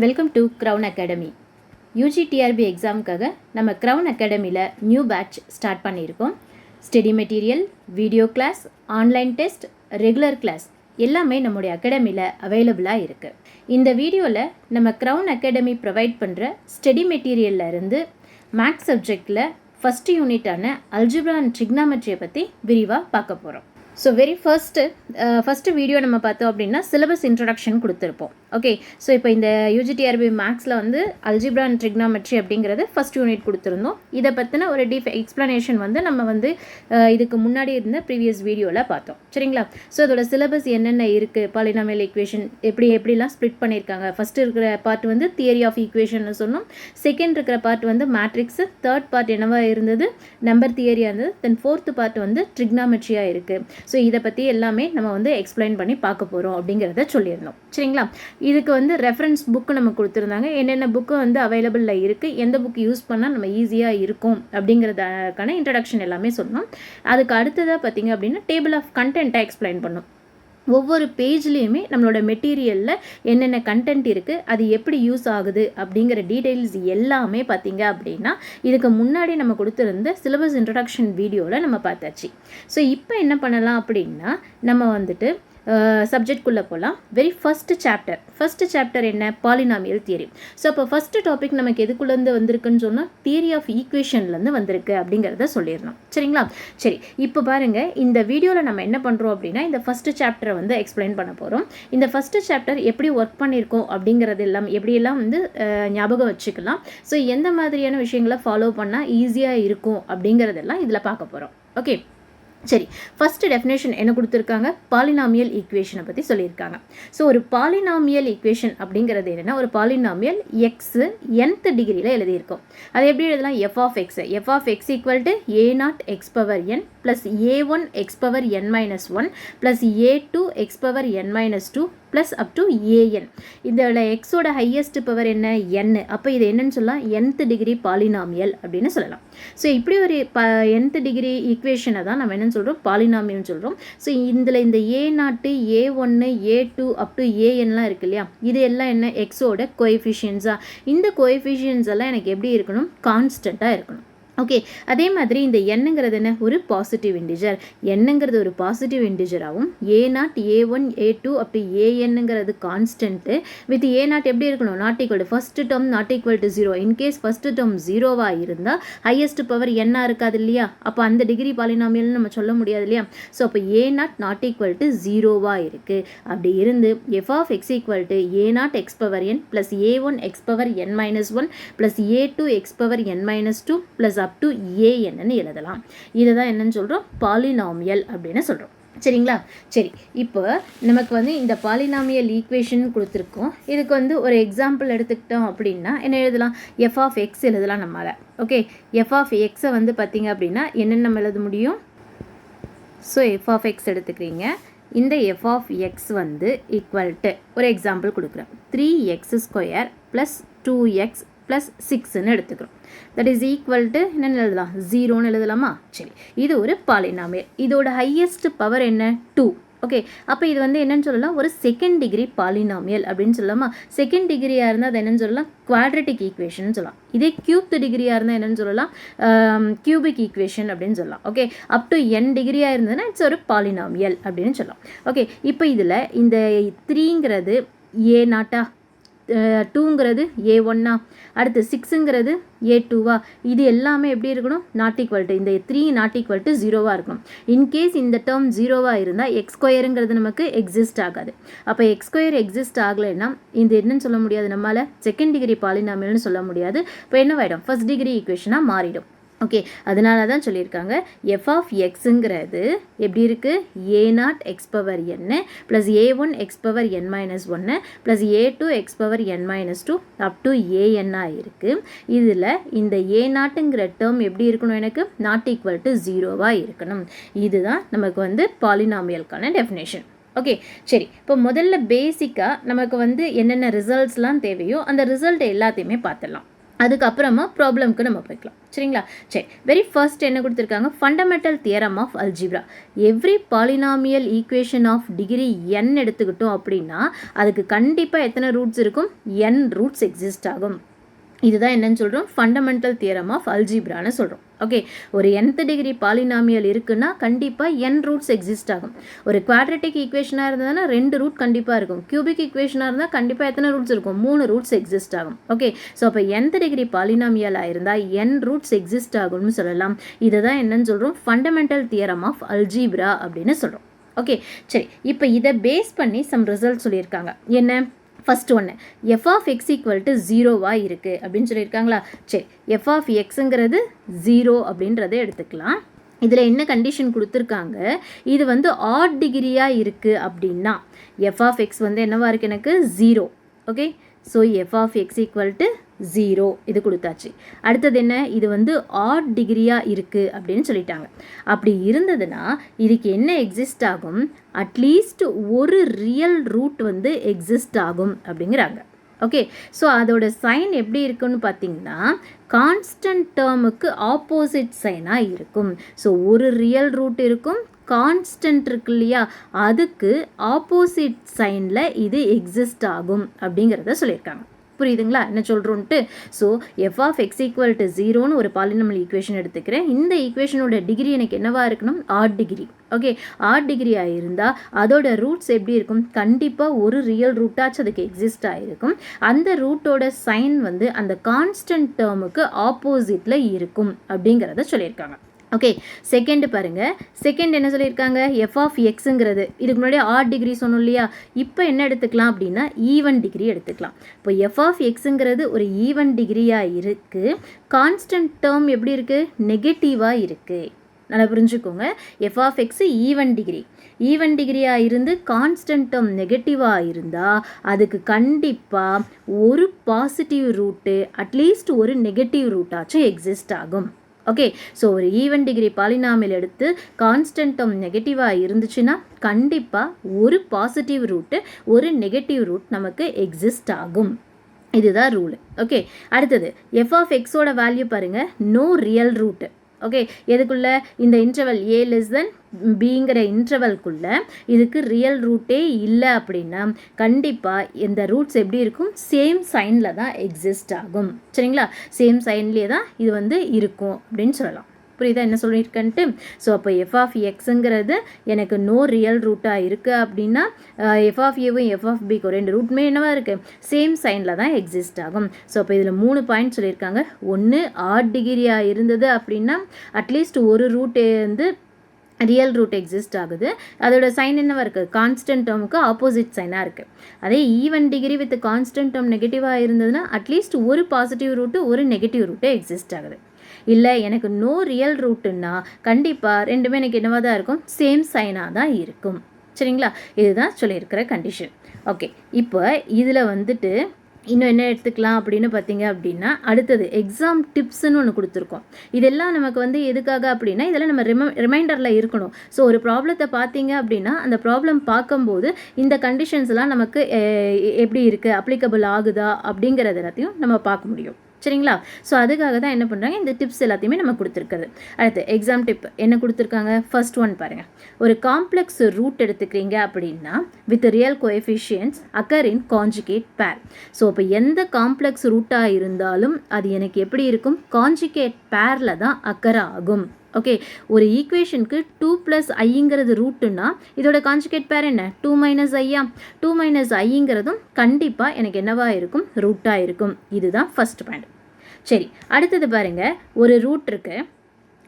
Welcome to crown academy. UG TRB எக்ஸாமுக்காக நம்ம crown அகாடமியில் நியூ பேட்ச் ஸ்டார்ட் பண்ணியிருக்கோம். Study material, video class, online test, regular class எல்லாமே நம்முடைய அகாடமியில் அவைலபிளாக இருக்குது. இந்த வீடியோவில் நம்ம க்ரௌன் அகாடமி ப்ரொவைட் பண்ணுற ஸ்டடி மெட்டீரியலில் இருந்து மேக்ஸ் சப்ஜெக்டில் ஃபஸ்ட் யூனிட்டான அல்ஜிப்ரா அண்ட் ட்ரிக்னாமெட்ரியை பற்றி விரிவாக பார்க்க போகிறோம். ஸோ வெரி ஃபஸ்ட்டு வீடியோ நம்ம பார்த்தோம் அப்படின்னா சிலபஸ் இன்ட்ரடக்ஷன் கொடுத்துருப்போம். ஓகே, ஸோ இப்போ இந்த யூஜிடிஆர்பி மேக்ஸில் வந்து அல்ஜிப்ரா அண்ட் ட்ரிக்னாமெட்ரி அப்படிங்கிறது ஃபஸ்ட் யூனிட் கொடுத்துருந்தோம். இதை பற்றின ஒரு எக்ஸ்ப்ளனேஷன் வந்து நம்ம வந்து இதுக்கு முன்னாடி இருந்த ப்ரீவியஸ் வீடியோவில் பார்த்தோம். சரிங்களா? ஸோ அதோட சிலபஸ் என்னென்ன இருக்குது, பாலினாமியல் ஈக்குவேஷன் எப்படிலாம் ஸ்ப்ளிட் பண்ணியிருக்காங்க. ஃபஸ்ட்டு இருக்கிற பார்ட் வந்து தியரி ஆஃப் ஈக்குவேஷன் சொன்னோம். செகண்ட் இருக்கிற பார்ட் வந்து மேட்ரிக்ஸு, தேர்ட் பார்ட் என்னவா இருந்தது, நம்பர் தியரியாக இருந்தது. தென் ஃபோர்த்து பார்ட் வந்து ட்ரிக்னாமெட்ரியாக இருக்குது. ஸோ இதை பற்றி எல்லாமே நம்ம வந்து எக்ஸ்பிளைன் பண்ணி பார்க்க போகிறோம் அப்படிங்கிறத சொல்லியிருந்தோம். சரிங்களா? இதுக்கு வந்து ரெஃபரன்ஸ் புக்கு நம்ம கொடுத்துருந்தாங்க. என்னென்ன புக்கு வந்து அவைலபிளில் இருக்குது, எந்த புக் யூஸ் பண்ணால் நம்ம ஈஸியாக இருக்கும் அப்படிங்கிறதுக்கான இன்ட்ரடக்ஷன் எல்லாமே சொன்னோம். அதுக்கு அடுத்ததாக பார்த்திங்க அப்படின்னா டேபிள் ஆஃப் கண்டென்ட்டை எக்ஸ்பிளைன் பண்ணோம். ஒவ்வொரு பேஜ்லேயுமே நம்மளோட மெட்டீரியலில் என்னென்ன கண்டென்ட் இருக்குது, அது எப்படி யூஸ் ஆகுது அப்படிங்கிற டீட்டெயில்ஸ் எல்லாமே பார்த்திங்க அப்படின்னா இதுக்கு முன்னாடி நம்ம கொடுத்துருந்த சிலபஸ் இன்ட்ரடக்ஷன் வீடியோவில் நம்ம பார்த்தாச்சு. ஸோ இப்போ என்ன பண்ணலாம் அப்படின்னா நம்ம வந்துட்டு சப்ஜெக்ட்குள்ளே போகலாம். வெரி ஃபஸ்ட்டு சாப்டர் என்ன, பாலினாமியல் தியரி. ஸோ அப்போ ஃபஸ்ட்டு டாபிக் நமக்கு எதுக்குள்ளேருந்து வந்திருக்குன்னு சொன்னால் தியரி ஆஃப் ஈக்குவேஷன்லேருந்து வந்திருக்கு அப்படிங்கிறத சொல்லிடணும். சரிங்களா? சரி, இப்போ பாருங்கள், இந்த வீடியோவில் நம்ம என்ன பண்ணுறோம் அப்படின்னா இந்த ஃபஸ்ட்டு சாப்டரை வந்து எக்ஸ்பிளைன் பண்ண போகிறோம். இந்த ஃபஸ்ட்டு சாப்டர் எப்படி ஒர்க் பண்ணியிருக்கோம் அப்படிங்கிறது எல்லாம் எப்படியெல்லாம் வந்து ஞாபகம் வச்சுக்கலாம். ஸோ எந்த மாதிரியான விஷயங்களை ஃபாலோ பண்ணால் ஈஸியாக இருக்கும் அப்படிங்கிறதெல்லாம் இதில் பார்க்க போகிறோம். ஓகே, சரி, ஃபஸ்ட்டு டெஃபினேஷன் என்ன கொடுத்துருக்காங்க, பாலினாமியல் ஈக்குவேஷனை பற்றி சொல்லியிருக்காங்க. ஸோ ஒரு பாலினாமியல் ஈக்குவேஷன் அப்படிங்கிறது என்னென்னா, ஒரு பாலினாமியல் எக்ஸு nth டிகிரியில் எழுதியிருக்கோம். அது எப்படி எழுதலாம், f of x equal to a0 x power n plus a1 x power n minus 1 plus a2 x power n minus 2 plus up to an. இதோட எக்ஸோட ஹையஸ்ட் பவர் என்ன, n. அப்போ இது என்னன்னு சொல்லலாம், nth டிகிரி பாலினாமியல் அப்படின்னு சொல்லலாம். So இப்படி ஒரு nth டிகிரி ஈக்குவேஷனை தான் நம்ம என்னன்னு சொல்கிறோம், பாலினாமியல்னு சொல்கிறோம். ஸோ இதில் இந்த a0, a1, a2 up to anலாம் இருக்கு இல்லையா, இது எல்லாம் என்ன, எக்ஸோட கோஎஃபிஷியன்ஸாக. இந்த கோஎஃபிஷியன்ஸ் எல்லாம் எனக்கு எப்படி இருக்கணும், கான்ஸ்டண்ட்டாக இருக்கணும். ஓகே, அதே மாதிரி இந்த எண்ணுங்கிறது என்ன, ஒரு பாசிட்டிவ் இன்டிஜர். எண்ணுங்கிறது ஒரு பாசிட்டிவ் இன்டிஜராகவும் a0, a1, a2 up to anங்கிறது கான்ஸ்டன்ட்டு. வித் a0 எப்படி இருக்கணும், not equal to first term not equal to 0. In case first term 0வாக இருந்தால் ஹையஸ்ட் பவர் என்ன இருக்காது இல்லையா, அப்போ அந்த டிகிரி பாலினாமியல்னு நம்ம சொல்ல முடியாது இல்லையா. ஸோ அப்போ a0 நாட் ஈக்குவல் டு 0வாக இருக்குது. அப்படி இருந்து f of x equal to a0 x power n plus a1 x power n minus 1 plus a2 x power n minus 2 plus up to an எழுதலாம். இதை தான் என்னன்னு சொல்கிறோம், பாலினாமியல் அப்படின்னு சொல்கிறோம். சரிங்களா? சரி, இப்போ நமக்கு வந்து இந்த பாலினாமியல் ஈக்குவேஷன் கொடுத்துருக்கோம். இதுக்கு வந்து ஒரு எக்ஸாம்பிள் எடுத்துக்கிட்டோம் அப்படின்னா என்ன எழுதலாம், எஃப் ஆஃப் எக்ஸ் எழுதலாம் நம்மளால். ஓகே, எஃப் ஆஃப் எக்ஸை வந்து பார்த்திங்க அப்படின்னா என்னென்ன நம்ம எழுத முடியும். ஸோ எஃப் ஆஃப் எக்ஸ் எடுத்துக்கிறீங்க. இந்த எஃப் ஆஃப் எக்ஸ் வந்து ஈக்குவல் டு ஒரு எக்ஸாம்பிள் கொடுக்குறேன், 3x² ப்ளஸ் 2x ப்ளஸ் 6ன்னு எடுத்துக்கிறோம். தட் இஸ் ஈக்குவல் டு என்னென்னு எழுதலாம், 0ன்னு எழுதலாமா. சரி, இது ஒரு பாலினாமியல். இதோட ஹையஸ்ட் பவர் என்ன, 2. ஓகே, அப்போ இது வந்து என்னென்னு சொல்லலாம், ஒரு செகண்ட் டிகிரி பாலினாமியல் அப்படின்னு சொல்லலாமா. செகண்ட் டிகிரியாக இருந்தால் அது என்னென்னு சொல்லலாம், குவாட்ரட்டிக் ஈக்குவேஷன் சொல்லலாம். இதே கியூப்த் டிகிரியாக இருந்தால் என்னென்னு சொல்லலாம், கியூபிக் ஈக்குவேஷன் அப்படின்னு சொல்லலாம். ஓகே, அப் டு n டிகிரியாக இருந்ததுன்னா இட்ஸ் ஒரு பாலினாமியல் அப்படின்னு சொல்லலாம். ஓகே, இப்போ இதில் இந்த 3ங்கிறது a0, 2ங்கிறது a1, அடுத்து 6ங்கிறது a2. இது எல்லாமே எப்படி இருக்கணும், நாட் ஈக்குவல் டு, இந்த 3 நாட் ஈக்குவல் டு 0வாக இருக்கணும். இன்கேஸ் இந்த டேர்ம் 0வாக இருந்தால் x² நமக்கு எக்ஸிஸ்ட் ஆகாது. அப்போ x² எக்ஸிஸ்ட் ஆகலைன்னா இது என்னன்னு சொல்ல முடியாது, நம்மளால் செகண்ட் டிகிரி பாலினாமியல்னு சொல்ல முடியாது. இப்போ என்னவாயிடும், ஃபர்ஸ்ட் டிகிரி ஈக்குவேஷனாக மாறிடும். ஓகே, அதனால தான் சொல்லியிருக்காங்க எஃப் ஆஃப் எக்ஸுங்கிறது எப்படி இருக்குது, a0 x power n plus a1 x power n minus 1 plus a2 x power n minus 2 up to an இருக்குது. இதில் இந்த a0ங்கிற டேர்ம் எப்படி இருக்கணும், எனக்கு நாட் ஈக்குவல் டு 0வாக இருக்கணும். இதுதான் நமக்கு வந்து பாலினாமியலுக்கான டெஃபினேஷன். ஓகே, சரி, இப்போ முதல்ல பேசிக்காக நமக்கு வந்து என்னென்ன ரிசல்ட்ஸ்லாம் தேவையோ அந்த ரிசல்ட் எல்லாத்தையுமே பார்த்துடலாம். அதுக்கப்புறமா ப்ராப்ளம்க்கு நம்ம போய்க்கலாம். சரிங்களா? சரி, வெரி ஃபர்ஸ்ட் என்ன கொடுத்துருக்காங்க, fundamental theorem of algebra. Every polynomial equation of degree n எடுத்துக்கிட்டோம் அப்படின்னா அதுக்கு கண்டிப்பாக எத்தனை ரூட்ஸ் இருக்கும், n ரூட்ஸ் எக்ஸிஸ்ட் ஆகும். இதுதான் என்னன்னு சொல்கிறோம், ஃபண்டமெண்டல் தியரம் ஆஃப் அல்ஜிப்ரான்னு சொல்கிறோம். ஓகே, ஒரு nth டிகிரி பாலினாமியல் இருக்குன்னா கண்டிப்பாக n ரூட்ஸ் எக்ஸிஸ்ட் ஆகும். ஒரு குவாட்ரட்டிக் ஈக்குவேஷனாக இருந்ததுன்னா 2 ரூட் கண்டிப்பாக இருக்கும். கியூபிக் ஈக்குவேஷனாக இருந்தால் கண்டிப்பாக எத்தனை ரூட்ஸ் இருக்கும், 3 ரூட்ஸ் எக்ஸிஸ்ட் ஆகும். ஓகே, ஸோ அப்போ nth டிகிரி பாலினாமியலாக இருந்தால் n ரூட்ஸ் எக்ஸிஸ்ட் ஆகும்னு சொல்லலாம். இதை தான் என்னன்னு சொல்கிறோம், ஃபண்டமெண்டல் தியரம் ஆஃப் அல்ஜிப்ரா அப்படின்னு சொல்கிறோம். ஓகே, சரி, இப்போ இதை பேஸ் பண்ணி சம் ரிசல்ட் சொல்லியிருக்காங்க. என்ன, ஃபஸ்ட் ஒன்று f of x equal to 0வாக இருக்குது அப்படின்னு சொல்லியிருக்காங்களா. சரி, எஃப் ஆஃப் எக்ஸுங்கிறது 0 அப்படின்றத எடுத்துக்கலாம். இதில் என்ன கண்டிஷன் கொடுத்துருக்காங்க, இது வந்து ஆட் டிகிரியாக இருக்குது அப்படின்னா எஃப் ஆஃப் எக்ஸ் வந்து என்னவா இருக்குது, எனக்கு 0. Okay, so f of x equal to 0 இது கொடுத்தாச்சு. அடுத்தது என்ன, இது வந்து ஆட் டிகிரியாக இருக்குது அப்படின்னு சொல்லிட்டாங்க. அப்படி இருந்ததுன்னா இதுக்கு என்ன எக்ஸிஸ்ட் ஆகும், அட்லீஸ்ட் ஒரு ரியல் ரூட் வந்து எக்ஸிஸ்ட் ஆகும் அப்படிங்கிறாங்க. ஓகே, ஸோ அதோட சைன் எப்படி இருக்குன்னு பார்த்தீங்கன்னா கான்ஸ்டன்ட் டேர்முக்கு ஆப்போசிட் சைனாக இருக்கும். ஸோ ஒரு ரியல் ரூட் இருக்கும், கான்ஸ்டன்ட் இருக்கு இல்லையா, அதுக்கு ஆப்போசிட் சைனில் இது எக்ஸிஸ்ட் ஆகும் அப்படிங்கிறத சொல்லியிருக்காங்க. புரியுதுங்களா என்ன சொல்கிறோன்ட்டு. So f of x equal to 0ன்னு ஒரு பாலினாமியல் ஈக்குவேஷன் எடுத்துக்கிறேன். இந்த ஈக்குவேஷனோட டிகிரி எனக்கு என்னவா இருக்கணும், ஆட் டிகிரி. ஓகே, ஆட் டிகிரியாக இருந்தால் அதோட ரூட்ஸ் எப்படி இருக்கும், கண்டிப்பாக ஒரு ரியல் ரூட்டாச்சும் அதுக்கு எக்ஸிஸ்ட் ஆகிருக்கும். அந்த ரூட்டோட சைன் வந்து அந்த கான்ஸ்டன்ட் டேர்முக்கு ஆப்போசிட்டில் இருக்கும் அப்படிங்கிறத சொல்லியிருக்காங்க. ஓகே, செகண்ட் பாருங்கள், செகண்ட் என்ன சொல்லியிருக்காங்க, எஃப் ஆஃப் எக்ஸுங்கிறது இதுக்கு முன்னாடி ஆட் டிகிரி சொன்னோம் இல்லையா, இப்போ என்ன எடுத்துக்கலாம் அப்படின்னா ஈவன் டிகிரி எடுத்துக்கலாம். இப்போ எஃப் ஆஃப் எக்ஸுங்கிறது ஒரு ஈவன் டிகிரியாக இருக்குது, கான்ஸ்டன்ட் டேர்ம் எப்படி இருக்குது, நெகட்டிவாக இருக்குது. நல்லா புரிஞ்சுக்கோங்க, எஃப் ஆஃப் எக்ஸு ஈவன் டிகிரியாக இருந்து கான்ஸ்டன்ட் டேர்ம் நெகட்டிவாக இருந்தால் அதுக்கு கண்டிப்பாக ஒரு பாசிட்டிவ் ரூட்டு அட்லீஸ்ட் ஒரு நெகட்டிவ் ரூட்டாச்சும் எக்ஸிஸ்ட் ஆகும். ஓகே, ஸோ ஒரு ஈவன் டிகிரி பாலினாமியல் எடுத்து கான்ஸ்டன்ட் டேர்ம் நெகட்டிவாக இருந்துச்சுன்னா கண்டிப்பாக ஒரு பாசிட்டிவ் ரூட்டு ஒரு நெகட்டிவ் ரூட் நமக்கு எக்ஸிஸ்ட் ஆகும். இதுதான் ரூல். ஓகே, அடுத்தது எஃப் ஆஃப் எக்ஸோட வேல்யூ பாருங்கள், நோ ரியல் ரூட்டு. ஓகே, எதுக்குள்ள இந்த இன்டர்வல் ஏ லெஸ் தென் பிங்கிற இன்டர்வல்குள்ளே இதுக்கு ரியல் ரூட்டே இல்லை அப்படின்னா கண்டிப்பாக இந்த ரூட்ஸ் எப்படி இருக்கும், சேம் சைனில் தான் எக்ஸிஸ்ட் ஆகும். சரிங்களா, சேம் சைன்லேயே தான் இது வந்து இருக்கும் அப்படின்னு சொல்லலாம். புரியுதா என்ன சொல்லியிருக்கேன்ட்டு. ஸோ அப்போ எஃப் ஆஃப் எக்ஸுங்கிறது எனக்கு நோ ரியல் ரூட்டாக இருக்குது அப்படின்னா எஃப் ஆஃப் ஏவும் எஃப் ஆஃப் பிக்கும் 2 ரூட்மே என்னவா இருக்குது, சேம் சைனில் தான் எக்ஸிஸ்ட் ஆகும். ஸோ அப்போ இதில் 3 பாயிண்ட் சொல்லியிருக்காங்க. ஒன்று ஆட் டிகிரியாக இருந்தது அப்படின்னா அட்லீஸ்ட் ஒரு ரூட் வந்து ரியல் ரூட் எக்ஸிஸ்ட் ஆகுது, அதோட சைன் என்னவா இருக்குது, கான்ஸ்டன்ட் டேர்முக்கு ஆப்போசிட் சைனாக இருக்குது. அதே even degree with constant term நெகட்டிவாக இருந்ததுன்னா அட்லீஸ்ட் ஒரு பாசிட்டிவ் ரூட்டு ஒரு நெகட்டிவ் ரூட்டு எக்ஸிஸ்ட் ஆகுது. இல்லை எனக்கு நோ ரியல் ரூட்டுன்னா கண்டிப்பாக ரெண்டுமே எனக்கு என்னவாக தான் இருக்கும், சேம் சைனாக தான் இருக்கும். சரிங்களா, இதுதான் சொல்லியிருக்கிற கண்டிஷன். ஓகே, இப்போ இதில் வந்துட்டு இன்னும் என்ன எடுத்துக்கலாம் அப்படின்னு பார்த்தீங்க அப்படின்னா அடுத்தது எக்ஸாம் டிப்ஸ்ன்னு ஒன்று கொடுத்துருக்கோம். இதெல்லாம் நமக்கு வந்து எதுக்காக அப்படின்னா இதெல்லாம் நம்ம ரிமைண்டரில் இருக்கணும். ஸோ ஒரு ப்ராப்ளத்தை பார்த்தீங்க அப்படின்னா அந்த ப்ராப்ளம் பார்க்கும்போது இந்த கண்டிஷன்ஸ்லாம் நமக்கு எப்படி இருக்குது, அப்ளிகபிள் ஆகுதா அப்படிங்கிறது எல்லாத்தையும் நம்ம பார்க்க முடியும். சரிங்களா, ஸோ அதுக்காக தான் என்ன பண்ணுறாங்க, இந்த டிப்ஸ் எல்லாத்தையுமே நம்ம கொடுத்துருக்குறது. அடுத்து எக்ஸாம் டிப் என்ன கொடுத்துருக்காங்க, ஃபர்ஸ்ட் ஒன் பாருங்கள். ஒரு காம்ப்ளெக்ஸ் ரூட் எடுத்துக்கிறீங்க அப்படின்னா with real coefficients occur in conjugate பேர். ஸோ இப்போ எந்த காம்ப்ளெக்ஸ் ரூட்டாக இருந்தாலும் அது எனக்கு எப்படி இருக்கும், கான்ஜுகேட் பேரில் தான் அக்கர் ஆகும். ஓகே, ஒரு ஈக்குவேஷனுக்கு 2 + ஐங்கிறது ரூட்டுன்னா இதோட கான்ஜுகேட் பேர் என்ன, 2 - ஐயா, 2 - ஐங்கிறதும் கண்டிப்பாக எனக்கு என்னவாக இருக்கும், ரூட்டாக இருக்கும். இதுதான் ஃபர்ஸ்ட் பாயிண்ட். சரி, அடுத்தது பாருங்கள், ஒரு ரூட் இருக்குது,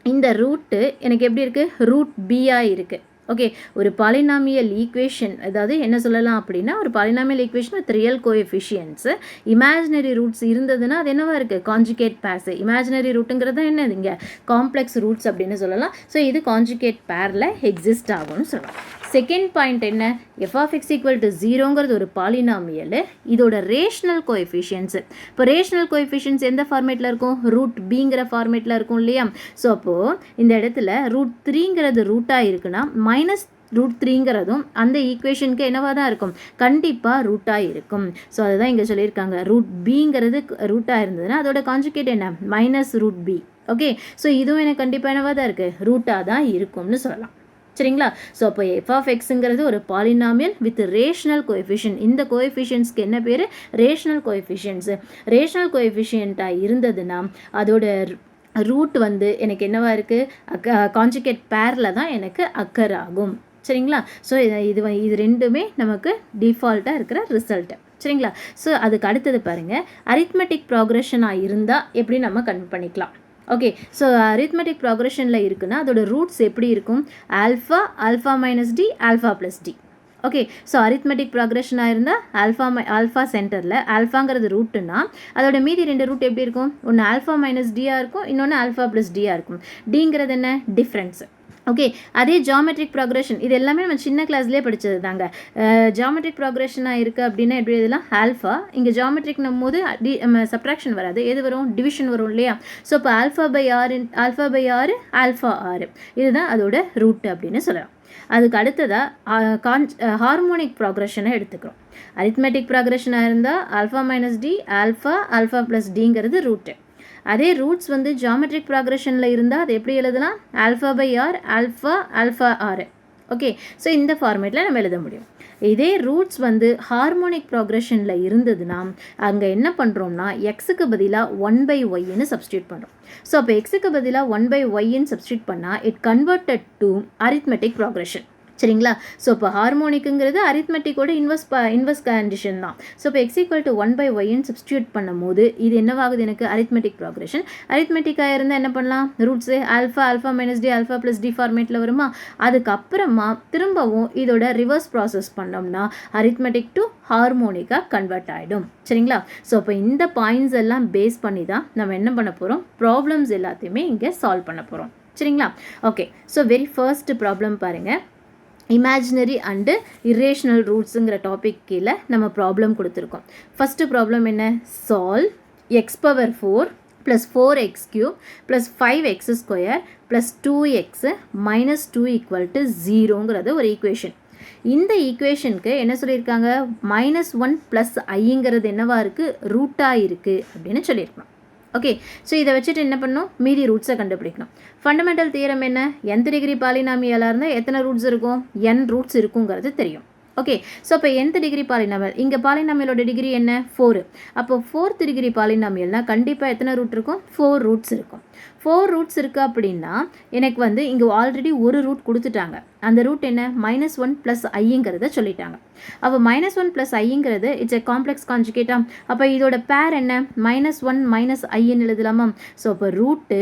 இந்த ரூட்டு எனக்கு எப்படி இருக்குது, ரூட் பியாக இருக்குது. ஓகே, ஒரு பாலினாமியல் ஈக்குவேஷன், அதாவது என்ன சொல்லலாம் அப்படின்னா ஒரு polynomial equation with real coefficients imaginary roots இருந்ததுன்னா அது என்னவா இருக்குது, கான்ஜுகேட் பேர்ஸ். இமேஜினரி ரூட்டுங்கிறது என்னது, இங்கே காம்ப்ளெக்ஸ் ரூட்ஸ் அப்படின்னு சொல்லலாம். ஸோ இது கான்ஜுகேட் பேரில் எக்ஸிஸ்ட் ஆகும்னு சொல்லலாம். செகண்ட் பாயிண்ட் என்ன, f of x equal to 0ங்கிறது ஒரு பாலினாமியல், இதோட ரேஷனல் கோஎஃபிஷியன்ஸு. இப்போ ரேஷனல் கோஎஃபிஷியன்ஸ் எந்த ஃபார்மேட்டில் இருக்கும், ரூட் பிங்கிற ஃபார்மேட்டில் இருக்கும் இல்லையா. ஸோ அப்போது இந்த இடத்துல ரூட் 3ங்கிறது ரூட்டாக இருக்குன்னா ரூட் த்ரீங்கிறதும் அந்த ஈக்குவேஷனுக்கு என்னவாக தான் இருக்கும், கண்டிப்பாக ரூட்டாக இருக்கும். ஸோ அதுதான் இங்கே சொல்லியிருக்காங்க. ரூட் பிங்கிறது ரூட்டாக இருந்ததுன்னா அதோட கான்ஜுகேட் என்ன, minus root b. Okay, so இதுவும் எனக்கு கண்டிப்பாக என்னவாக தான் இருக்குது, ரூட்டாக தான் இருக்கும்னு சொல்லலாம். சரிங்களா? ஸோ அப்போ எஃப் ஆஃப் எக்ஸுங்கிறது ஒரு பாலினாமியல் வித் ரேஷனல் கோஎஃபிஷியன்ட். இந்த கோஎஃபிஷியன்ஸ்க்கு என்ன பேர், ரேஷனல் கோஎஃபிஷியன்ஸு. ரேஷனல் கோஎஃபிஷியண்ட்டாக இருந்ததுன்னா அதோட ரூட் வந்து எனக்கு என்னவா இருக்குது, கான்ஜுகேட் பேரில் தான் எனக்கு அக்கர் ஆகும். சரிங்களா? ஸோ இது ரெண்டுமே நமக்கு டிஃபால்ட்டாக இருக்கிற ரிசல்ட்டு. சரிங்களா? ஸோ அதுக்கு அடுத்தது பாருங்கள், அரித்மெட்டிக் ப்ராக்ரெஷனாக இருந்தால் எப்படி நம்ம கன்வெர்ட் பண்ணிக்கலாம். ஓகே, ஸோ அரித்மெட்டிக் ப்ராக்ரெஷனில் இருக்குன்னா அதோட ரூட்ஸ் எப்படி இருக்கும், alpha, alpha minus d, alpha plus d. Okay, so arithmetic ப்ராக்ரெஷனாக இருந்தால் ஆல்ஃபா சென்டரில் ஆல்ஃபாங்கிறது ரூட்டுன்னா அதோட மீதி 2 ரூட் எப்படி இருக்கும், ஒன்று ஆல்ஃபா மைனஸ் டியாக இருக்கும், இன்னொன்று ஆல்ஃபா ப்ளஸ் டியாக இருக்கும். டிங்கிறது என்ன, டிஃப்ரென்ஸ். ஓகே, அதே ஜாமெட்ரிக் ப்ராக்ரெஷன் இது எல்லாமே நம்ம சின்ன கிளாஸ்லேயே படித்தது தாங்க. ஜாமெட்ரிக் ப்ராக்ரெஷனாக இருக்குது அப்படின்னா எப்படி இதெல்லாம் ஆல்ஃபா, இங்கே ஜாமெட்ரிக்னும் போது சப்ட்ராக்ஷன் வராது, எது வரும், டிவிஷன் வரும் இல்லையா. ஸோ இப்போ ஆல்ஃபா பை ஆறு ஆல்ஃபா 6 இதுதான் அதோட ரூட் அப்படின்னு சொல்லலாம். அதுக்கு அடுத்ததாக ஹார்மோனிக் ப்ராக்ரெஷனை எடுத்துக்கிறோம். அரித்மெட்டிக் ப்ராக்ரெஷனாக இருந்தால் alpha minus d, alpha plus டிங்கிறது ரூட்டு. அதே ரூட்ஸ் வந்து ஜாமெட்ரிக் ப்ராக்ரெஷனில் இருந்தால் அது எப்படி எழுதலாம், alpha by r, alpha 6. Okay, so இந்த ஃபார்மேட்டில் நம்ம எழுத முடியும். இதே ரூட்ஸ் வந்து ஹார்மோனிக் ப்ராக்ரெஷனில் இருந்ததுன்னா அங்கே என்ன பண்ணுறோம்னா எக்ஸுக்கு பதிலாக 1/yன்னு சப்ஸ்டியூட் பண்ணுறோம். ஸோ அப்போ எக்ஸுக்கு பதிலாக 1/yன்னு சப்ஸ்டியூட் பண்ணால் it converted to arithmetic progression. சரிங்களா? ஸோ இப்போ ஹார்மோனிக்குங்கிறது அரித்மெட்டிக்கோட இன்வர்ஸ் கண்டிஷன் தான். ஸோ இப்போ எக்ஸ் ஈக்குவல் டு 1/yன்னு சப்ஸ்டியூட் பண்ணும்போது இது என்னவாகுது, எனக்கு அரித்மெட்டிக் ப்ராக்ரெஷன். அரித்மெட்டிக்காக இருந்தால் என்ன பண்ணலாம், roots alpha minus d, alpha plus d ஃபார்மேட்டில் வருமா. அதுக்கப்புறமா திரும்பவும் இதோட ரிவர்ஸ் ப்ராசஸ் பண்ணோம்னா அரித்மெட்டிக் டு ஹார்மோனிக்காக கன்வெர்ட் ஆகிடும். சரிங்களா? ஸோ இப்போ இந்த பாயிண்ட்ஸ் எல்லாம் பேஸ் பண்ணி தான் நம்ம என்ன பண்ண போகிறோம், ப்ராப்ளம்ஸ் எல்லாத்தையுமே இங்கே சால்வ் பண்ண போகிறோம். சரிங்களா? Okay, so very first problem பாருங்கள். இமேஜினரி அண்டு இரேஷனல் ரூட்ஸுங்கிற டாபிக் கீழே நம்ம ப்ராப்ளம் கொடுத்துருக்கோம். ஃபஸ்ட்டு ப்ராப்ளம் என்ன, solve x⁴ plus 4x³ plus 5x² plus 2x minus 2 = 0ங்கிறது ஒரு ஈக்குவேஷன். இந்த ஈக்குவேஷனுக்கு என்ன சொல்லியிருக்காங்க, -1 ப்ளஸ் ஐங்கிறது என்னவா இருக்குது, ரூட்டாக இருக்குது அப்படின்னு சொல்லியிருக்கோம். ஓகே, ஸோ இதை வச்சுட்டு என்ன பண்ணணும், மீதி ரூட்ஸை கண்டுபிடிக்கணும். ஃபண்டமெண்டல் தியரம் என்ன, nth டிகிரி பாலினாமியலாக இருந்தால் எத்தனை ரூட்ஸ் இருக்கும், n ரூட்ஸ் இருக்குங்கிறது தெரியும். ஓகே, ஸோ அப்போ nth டிகிரி பாலினாமியல், இங்கே பாலினாமியலோட டிகிரி என்ன, 4. அப்போ 4th டிகிரி பாலினாமியல்னால் கண்டிப்பாக எத்தனை ரூட் இருக்கும், 4 ரூட்ஸ் இருக்கும். 4 ரூட்ஸ் இருக்குது அப்படின்னா எனக்கு வந்து இங்கே ஆல்ரெடி ஒரு ரூட் கொடுத்துட்டாங்க. அந்த ரூட் என்ன, -1 ப்ளஸ் ஐங்கிறத சொல்லிட்டாங்க. அப்போ -1 ப்ளஸ் ஐங்கிறது இட்ஸ் எ காம்ப்ளெக்ஸ் கான்ஜுகேட்டா. அப்போ இதோட பேர் என்ன, -1 மைனஸ் ஐன்னு எழுதலாமா. ஸோ அப்போ ரூட்டு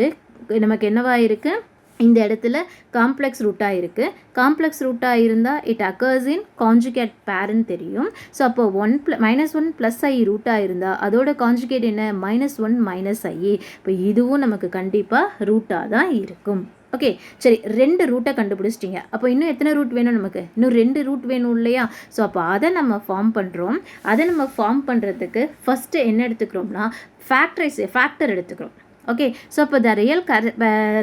நமக்கு என்னவாக இருக்குது, இந்த இடத்துல காம்ப்ளெக்ஸ் ரூட்டாக இருக்குது. காம்ப்ளெக்ஸ் ரூட்டாக இருந்தால் இட் அக்கர்ஸ் இன் கான்ஜுகேட் பேர்ன்னு தெரியும். ஸோ அப்போ -1 ப்ளஸ் ஐ ரூட்டாக இருந்தால் அதோட கான்ஜுகேட் என்ன, -1 மைனஸ் ஐ. இப்போ இதுவும் நமக்கு கண்டிப்பாக ரூட்டாக தான் இருக்கும். ஓகே, சரி, 2 ரூட்டை கண்டுபிடிச்சிட்டிங்க. அப்போ இன்னும் எத்தனை ரூட் வேணும், நமக்கு இன்னும் 2 ரூட் வேணும் இல்லையா. ஸோ அப்போ அதை நம்ம ஃபார்ம் பண்ணுறோம். அதை நம்ம ஃபார்ம் பண்ணுறதுக்கு ஃபஸ்ட்டு என்ன எடுத்துக்கிறோம்னா ஃபேக்டர் எடுத்துக்கிறோம். ஓகே, ஸோ அப்போ த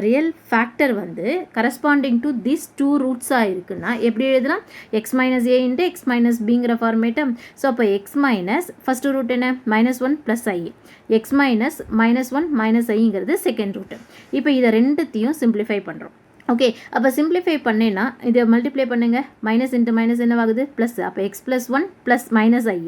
ரியல் ஃபேக்டர் வந்து கரஸ்பாண்டிங் டு திஸ் 2 ரூட்ஸாக இருக்குன்னா எப்படி எழுதலாம், x minus a into x minus பிங்கிற ஃபார்மேட்டு. ஸோ அப்போ எக்ஸ் மைனஸ் ஃபஸ்ட்டு ரூட் என்ன, -1 plus i, x minus -1 minus ஐங்கிறது செகண்ட் ரூட்டு. இப்போ இதை ரெண்டுத்தையும் சிம்பிளிஃபை பண்ணுறோம். ஓகே, அப்போ சிம்பிளிஃபை பண்ணேன்னா இதை மல்டிப்ளை பண்ணுங்கள், மைனஸ் இன்ட்டு மைனஸ் என்னவாகுது, ப்ளஸ். அப்போ x + 1 ப்ளஸ் மைனஸ் ஐ,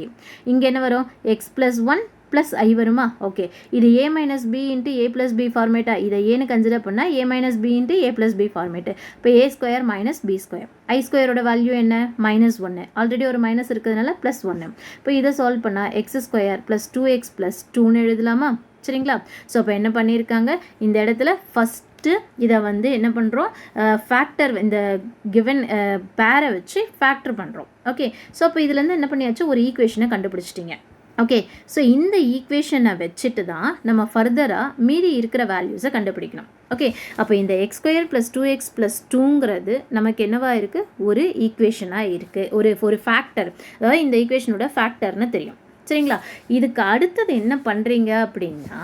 இங்கே என்ன வரும், x + 1 ப்ளஸ் ஐ வருமா. ஓகே, இது a minus b into a plus b ஃபார்மேட்டா. இதை ஏன்னு கன்சிடர் பண்ணால் a minus b into a plus b format. இப்போ a² minus b², i² value என்ன, -1. ஆல்ரெடி ஒரு மைனஸ் இருக்கிறதுனால +1. இப்போ இதை சால்வ் பண்ணால் x² ப்ளஸ் 2x ப்ளஸ் 2ன்னு எழுதலாமா. சரிங்களா? ஸோ அப்போ என்ன பண்ணியிருக்காங்க, இந்த இடத்துல ஃபஸ்ட்டு இதை வந்து என்ன பண்ணுறோம், ஃபேக்டர் இந்த கிவன் பேரை வச்சு ஃபேக்டர் பண்ணுறோம். ஓகே, ஸோ அப்போ இதுலேருந்து என்ன பண்ணியாச்சு, ஒரு ஈக்குவேஷனை கண்டுபிடிச்சிட்டிங்க. ஓகே, ஸோ இந்த ஈக்குவேஷனை வச்சுட்டு தான் நம்ம ஃபர்தராக மீதி இருக்கிற வேல்யூஸை கண்டுபிடிக்கணும். ஓகே, அப்போ இந்த x² ப்ளஸ் 2x ப்ளஸ் 2ங்கிறது நமக்கு என்னவாக இருக்குது, ஒரு ஈக்குவேஷனாக இருக்குது, ஒரு ஃபேக்டர், அதாவது இந்த ஈக்குவேஷனோட ஃபேக்டர்னு தெரியும். சரிங்களா? இதுக்கு அடுத்தது என்ன பண்ணுறீங்க அப்படின்னா,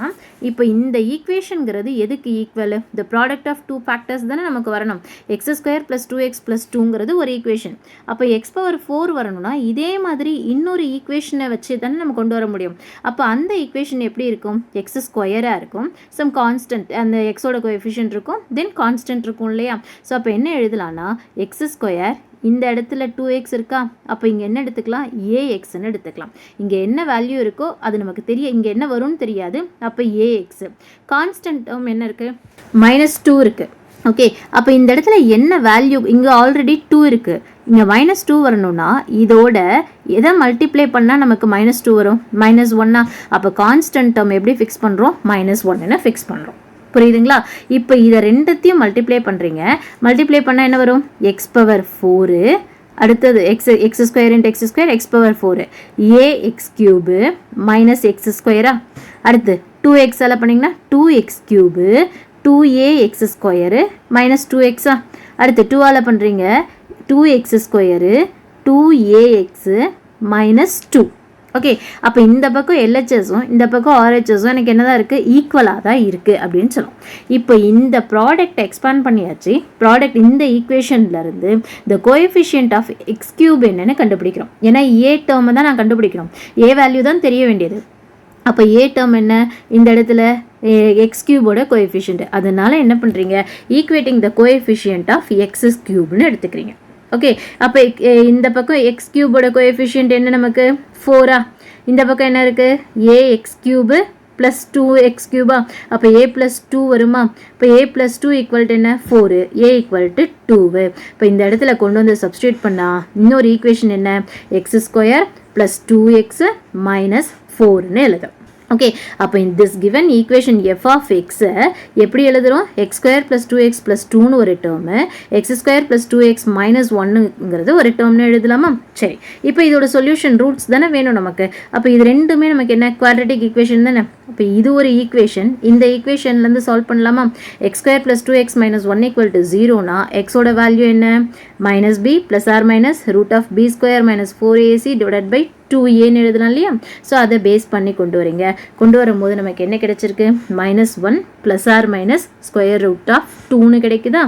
இப்போ இந்த ஈக்குவேஷனுங்கிறது எதுக்கு equal? The product of 2 factors தானே நமக்கு வரணும். x² + 2x + 2ங்கிறது ஒரு ஈக்குவேஷன். அப்போ x⁴ வரணும்னா இதே மாதிரி இன்னொரு ஈக்குவேஷனை வச்சு தானே நம்ம கொண்டு வர முடியும். அப்போ அந்த ஈக்குவேஷன் எப்படி இருக்கும்? x² இருக்கும், சம் கான்ஸ்டன்ட், அந்த எக்ஸோட கோஎஃபிஷியன்ட் இருக்கும், தென் கான்ஸ்டன்ட் இருக்கும் இல்லையா? ஸோ அப்போ என்ன எழுதலாம்னா x², இந்த இடத்துல 2x இருக்கா, அப்போ இங்கே என்ன எடுத்துக்கலாம்? axன்னு எடுத்துக்கலாம். இங்கே என்ன வேல்யூ இருக்கோ அது நமக்கு இங்கே என்ன வரும்னு தெரியாது. அப்போ ax. கான்ஸ்டன்ட் டேர்ம் என்ன இருக்குது? -2 இருக்குது. ஓகே, அப்போ இந்த இடத்துல என்ன வேல்யூ? இங்கே ஆல்ரெடி 2 இருக்குது, இங்கே -2 வரணும்னா இதோட எதை மல்டிப்ளை பண்ணால் நமக்கு -2 வரும்? -1. அப்போ கான்ஸ்டன்ட் டேர்ம் எப்படி ஃபிக்ஸ் பண்ணுறோம்? -1ன்னு ஃபிக்ஸ் பண்ணுறோம். புரியுதுங்களா? இப்போ இதை ரெண்டுத்தையும் மல்டிப்ளை பண்ணுறீங்க. மல்டிப்ளை பண்ணால் என்ன வரும்? x⁴, அடுத்தது x² × x², x⁴, ax³ -x². அடுத்து 2x ஆல் பண்ணிங்கன்னா 2x³ 2ax² -2x. அடுத்து 2 ஆல் பண்ணுறீங்க 2x², 2ax -2. ஓகே, அப்போ இந்த பக்கம் எல்ஹெச்எஸும் இந்த பக்கம் ஆர்ஹெச்எஸும் எனக்கு என்னதான் இருக்குது? ஈக்குவலாக தான் இருக்குது அப்படின்னு சொல்லுவோம். இப்போ இந்த ப்ராடக்ட் எக்ஸ்பேண்ட் பண்ணியாச்சு. ப்ராடக்ட் இந்த ஈக்குவேஷன்லேருந்து இந்த கோஎஃபிஷியன்ட் ஆஃப் x³ என்னன்னு கண்டுபிடிக்கிறோம். ஏன்னா ஏ டேர்மை தான் நான் கண்டுபிடிக்கணும், ஏ வேல்யூ தான் தெரிய வேண்டியது. அப்போ ஏ டேர்ம் என்ன? இந்த இடத்துல x³ கோஎஃபிஷியன்ட். அதனால என்ன பண்ணுறீங்க? Equating the coefficient of x³ எடுத்துக்கிறீங்க. ஓகே, அப்போ இந்த பக்கம் x³ கோஎஃபிஷியன்ட் என்ன நமக்கு? 4. இந்த பக்கம் என்ன இருக்குது? ax³ + 2x³. அப்போ a + 2 வருமா? இப்போ a + 2 = என்ன? 4. a = 2. இப்போ இந்த இடத்துல கொண்டு வந்து சப்ஸ்டியூட் பண்ணால் இன்னொரு ஈக்குவேஷன் என்ன? x² + 2x - 4ன்னு எழுதும். ஓகே, அப்போ in this given equation f of x எப்படி எழுதுறோம்? x² + 2x + 2ன்னு ஒரு டேர்மு, x² + 2x - 1ங்கிறது ஒரு டேர்ம்னு எழுதலாமா? சரி, இப்போ இதோட சொல்யூஷன் ரூட்ஸ் தானே வேணும் நமக்கு. அப்போ இது ரெண்டுமே நமக்கு என்ன? குவாட்ரட்டிக் ஈக்குவேஷன் தானே. அப்போ இது ஒரு ஈக்குவேஷன், இந்த ஈக்குவேஷன்லேருந்து சால்வ் பண்ணலாமா? x² + 2x - 1 = 0னா எக்ஸோட வேல்யூ என்ன? -b ± √b² - 4ac / 2aன்னு எழுதலாம் இல்லையா? ஸோ அதை பேஸ் பண்ணி கொண்டு வரீங்க. கொண்டு வரும்போது நமக்கு என்ன கிடைச்சிருக்கு? -1 ± √2ன்னு கிடைக்குதா?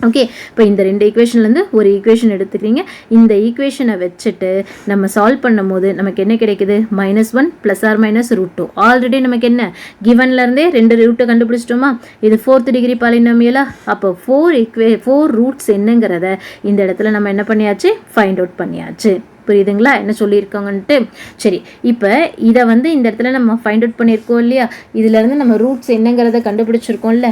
ஓகே, இப்போ இந்த ரெண்டு ஈக்குவேஷன்லேருந்து ஒரு ஈக்குவேஷன் எடுத்துக்கிறீங்க. இந்த ஈக்குவேஷனை வச்சுட்டு நம்ம சால்வ் பண்ணும் போது நமக்கு என்ன கிடைக்குது? -1 ± √2. ஆல்ரெடி நமக்கு என்ன? கிவன்லேருந்தே 2 ரூட்டை கண்டுபிடிச்சிட்டோமா? இது 4th டிகிரி பாலினாமியலா? அப்போ 4 ரூட்ஸ் என்னங்கிறத இந்த இடத்துல நம்ம என்ன பண்ணியாச்சு? ஃபைண்ட் அவுட் பண்ணியாச்சு. புரியுதுங்களா என்ன சொல்லியிருக்காங்கன்ட்டு? சரி, இப்போ இதை இந்த இடத்துல நம்ம ஃபைண்ட் அவுட் பண்ணியிருக்கோம் இல்லையா? இதிலேருந்து நம்ம ரூட்ஸ் என்னங்கிறத கண்டுபிடிச்சிருக்கோம்ல.